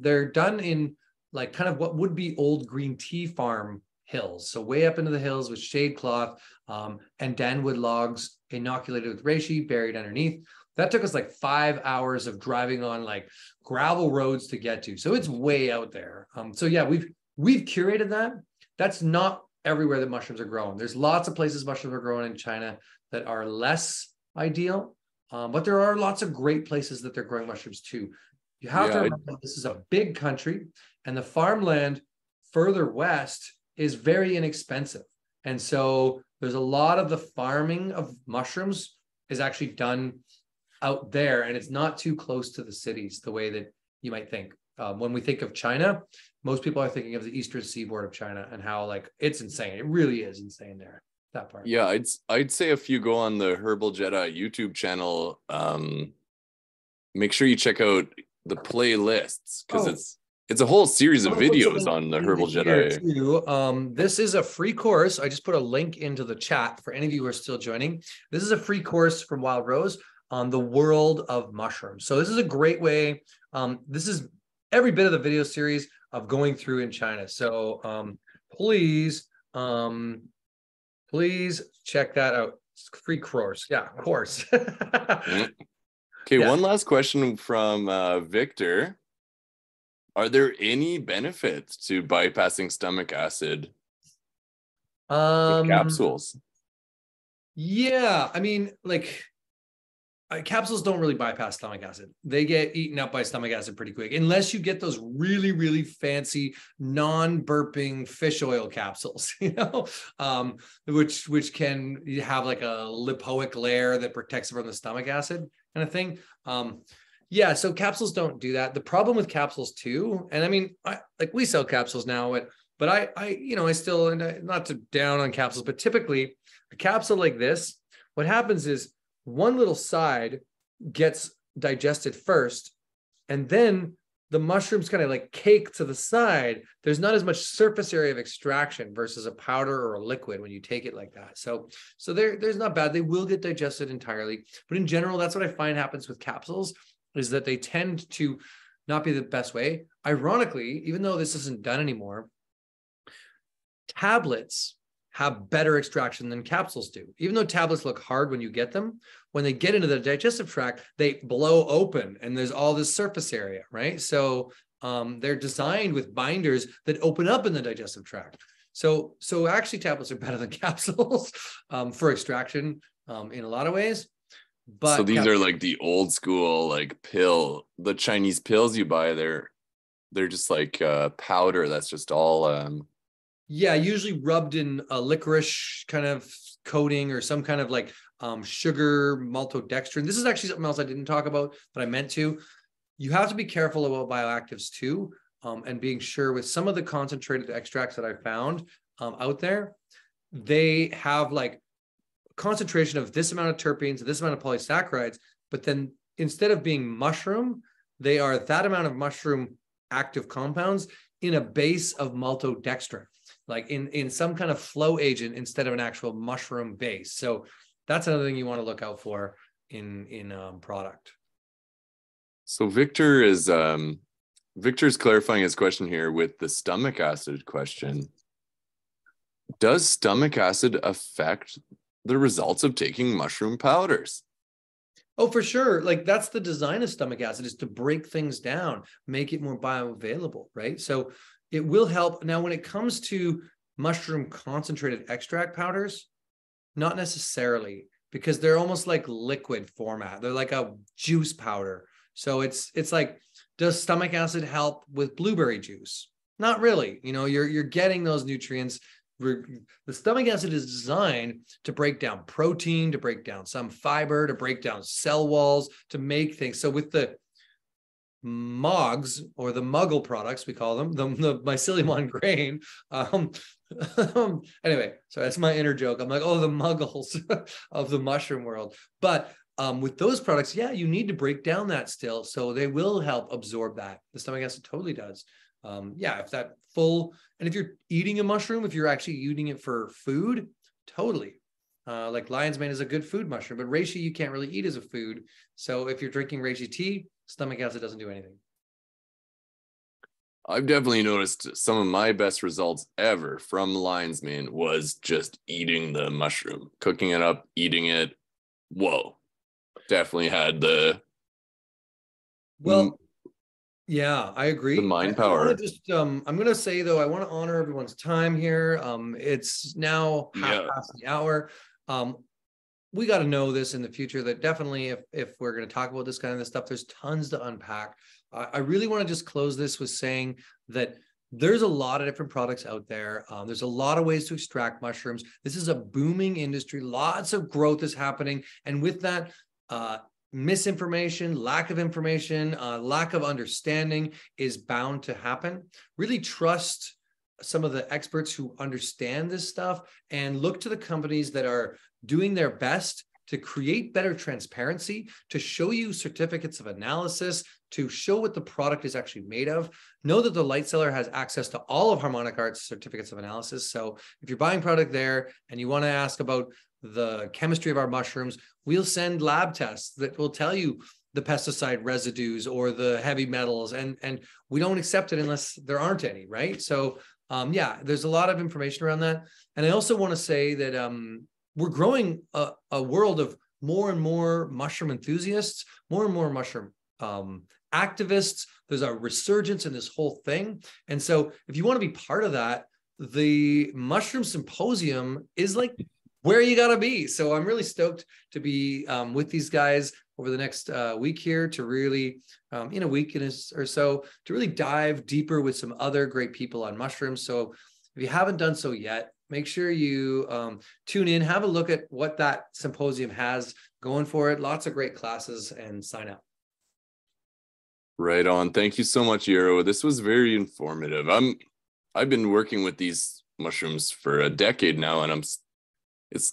they're done in like kind of what would be old green tea farm hills. So way up into the hills with shade cloth and danwood logs inoculated with reishi buried underneath. That took us like 5 hours of driving on like gravel roads to get to. So it's way out there. So yeah, we've curated that. That's not everywhere that mushrooms are grown. There's lots of places mushrooms are grown in China that are less ideal, but there are lots of great places that they're growing mushrooms too. You have to remember this is a big country, and the farmland further west is very inexpensive. And so there's a lot of the farming of mushrooms is actually done out there, and it's not too close to the cities the way that you might think. When we think of China, most people are thinking of the eastern seaboard of China and how like it's insane. It really is insane there, that part. Yeah, I'd say if you go on the Herbal Jedi YouTube channel, make sure you check out the playlists, because it's a whole series of videos on the Herbal Jedi. This is a free course. I just put a link into the chat for any of you who are still joining. This is a free course from Wild Rose on the world of mushrooms. So this is a great way. This is every bit of the video series of going through in China. So please check that out. It's a free course. Yeah, of course. Okay, one last question from Victor. Are there any benefits to bypassing stomach acid with capsules? Yeah, I mean, like capsules don't really bypass stomach acid. They get eaten up by stomach acid pretty quick, unless you get those really, really fancy non-burping fish oil capsules, you know, which can have like a lipoic layer that protects it from the stomach acid kind of thing. Yeah, so capsules don't do that. The problem with capsules too, and I mean, we sell capsules now, but I still, and not to down on capsules, but typically a capsule like this, what happens is one little side gets digested first, and then the mushrooms kind of like cake to the side. There's not as much surface area of extraction versus a powder or a liquid when you take it like that. So there's not bad. They will get digested entirely, but in general, that's what I find happens with capsules, is that they tend to not be the best way. Ironically, even though this isn't done anymore, tablets have better extraction than capsules do. Even though tablets look hard when you get them, when they get into the digestive tract, they blow open and there's all this surface area, right? So they're designed with binders that open up in the digestive tract. So actually tablets are better than capsules for extraction in a lot of ways. But so these are like the old school, like pill, the Chinese pills you buy, they're just like powder that's just all yeah, usually rubbed in a licorice kind of coating or some kind of like sugar maltodextrin. This is actually something else I didn't talk about, but I meant to. You have to be careful about bioactives too, and being sure with some of the concentrated extracts that I found out there, they have like concentration of this amount of terpenes, this amount of polysaccharides, but then instead of being mushroom, they are that amount of mushroom active compounds in a base of maltodextrin, like in some kind of flow agent instead of an actual mushroom base. So that's another thing you want to look out for in product. So Victor's clarifying his question here with the stomach acid question. Does stomach acid affect the results of taking mushroom powders? Oh, for sure. Like that's the design of stomach acid, is to break things down, make it more bioavailable, right? So it will help. Now, when it comes to mushroom concentrated extract powders, not necessarily, because they're almost like liquid format. They're like a juice powder. So it's like, does stomach acid help with blueberry juice? Not really. You know, you're getting those nutrients. The stomach acid is designed to break down protein, to break down some fiber, to break down cell walls, to make things. So with the MOGs, or the Muggle products, we call them, the Mycelium on grain. Anyway, so that's my inner joke. I'm like, oh, the Muggles of the mushroom world. But with those products, yeah, you need to break down that still. So they will help absorb that. The stomach acid totally does. Yeah, if that full, and if you're eating a mushroom, if you're actually eating it for food, totally. Like lion's mane is a good food mushroom, but reishi you can't really eat as a food. So if you're drinking reishi tea, stomach acid doesn't do anything. I've definitely noticed some of my best results ever from lion's mane was just eating the mushroom, cooking it up, eating it. Whoa, definitely had the yeah, I agree. The mind power. I just, I'm going to say though, I want to honor everyone's time here. It's now half past the hour. We got to know this in the future that definitely if we're going to talk about this kind of stuff, there's tons to unpack. I really want to just close this with saying that there's a lot of different products out there. There's a lot of ways to extract mushrooms. This is a booming industry. Lots of growth is happening. And with that, misinformation, lack of information, lack of understanding is bound to happen. Really trust some of the experts who understand this stuff and look to the companies that are doing their best to create better transparency, to show you certificates of analysis, to show what the product is actually made of. Know that the Light Cellar has access to all of Harmonic Art's certificates of analysis. So if you're buying product there and you want to ask about the chemistry of our mushrooms, we'll send lab tests that will tell you the pesticide residues or the heavy metals, and we don't accept it unless there aren't any, right? So yeah, there's a lot of information around that. And I also want to say that we're growing a world of more and more mushroom enthusiasts, more and more mushroom activists. There's a resurgence in this whole thing. And so if you want to be part of that, the Mushroom Symposium is like where you got to be. So I'm really stoked to be with these guys over the next week here to really, in a week or so, to really dive deeper with some other great people on mushrooms. So if you haven't done so yet, make sure you tune in, have a look at what that symposium has going for it. Lots of great classes, and sign up. Right on. Thank you so much, Yarrow. This was very informative. I've been working with these mushrooms for a decade now, and it's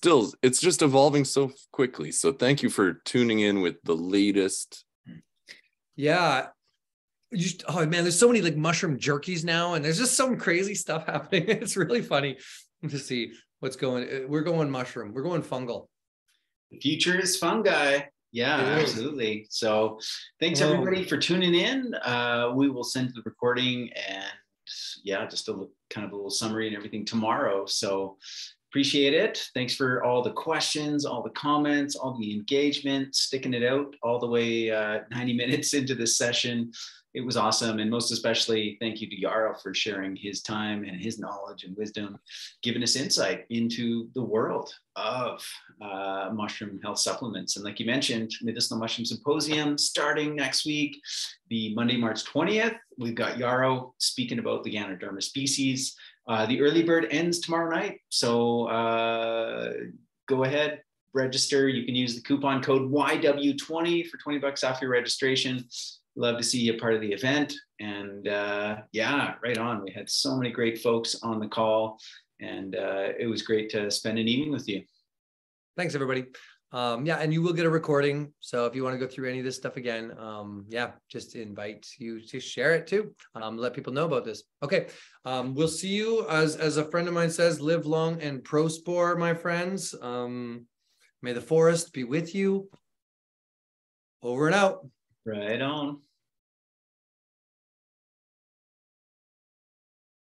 just evolving so quickly. So thank you for tuning in with the latest. Yeah. Oh man, there's so many like mushroom jerkies now, and there's just some crazy stuff happening. It's really funny to see what's going. We're going mushroom. We're going fungal. The future is fungi. Yeah, absolutely. So thanks everybody for tuning in. We will send the recording and yeah, just a kind of a little summary and everything tomorrow. So appreciate it. Thanks for all the questions, all the comments, all the engagement, sticking it out all the way 90 minutes into this session. It was awesome. And most especially, thank you to Yarrow for sharing his time and his knowledge and wisdom, giving us insight into the world of mushroom health supplements. And like you mentioned, Medicinal Mushroom Symposium starting next week, the Monday, March 20th. We've got Yarrow speaking about the Ganoderma species. The early bird ends tomorrow night. So go ahead, register. You can use the coupon code YW20 for $20 off your registration. Love to see you part of the event. And yeah, right on. We had so many great folks on the call, and it was great to spend an evening with you. Thanks, everybody. Yeah, and you will get a recording. So if you want to go through any of this stuff again, yeah, just invite you to share it too. Let people know about this. Okay. We'll see you, as a friend of mine says, live long and prosper, my friends. May the forest be with you. Over and out. Right on.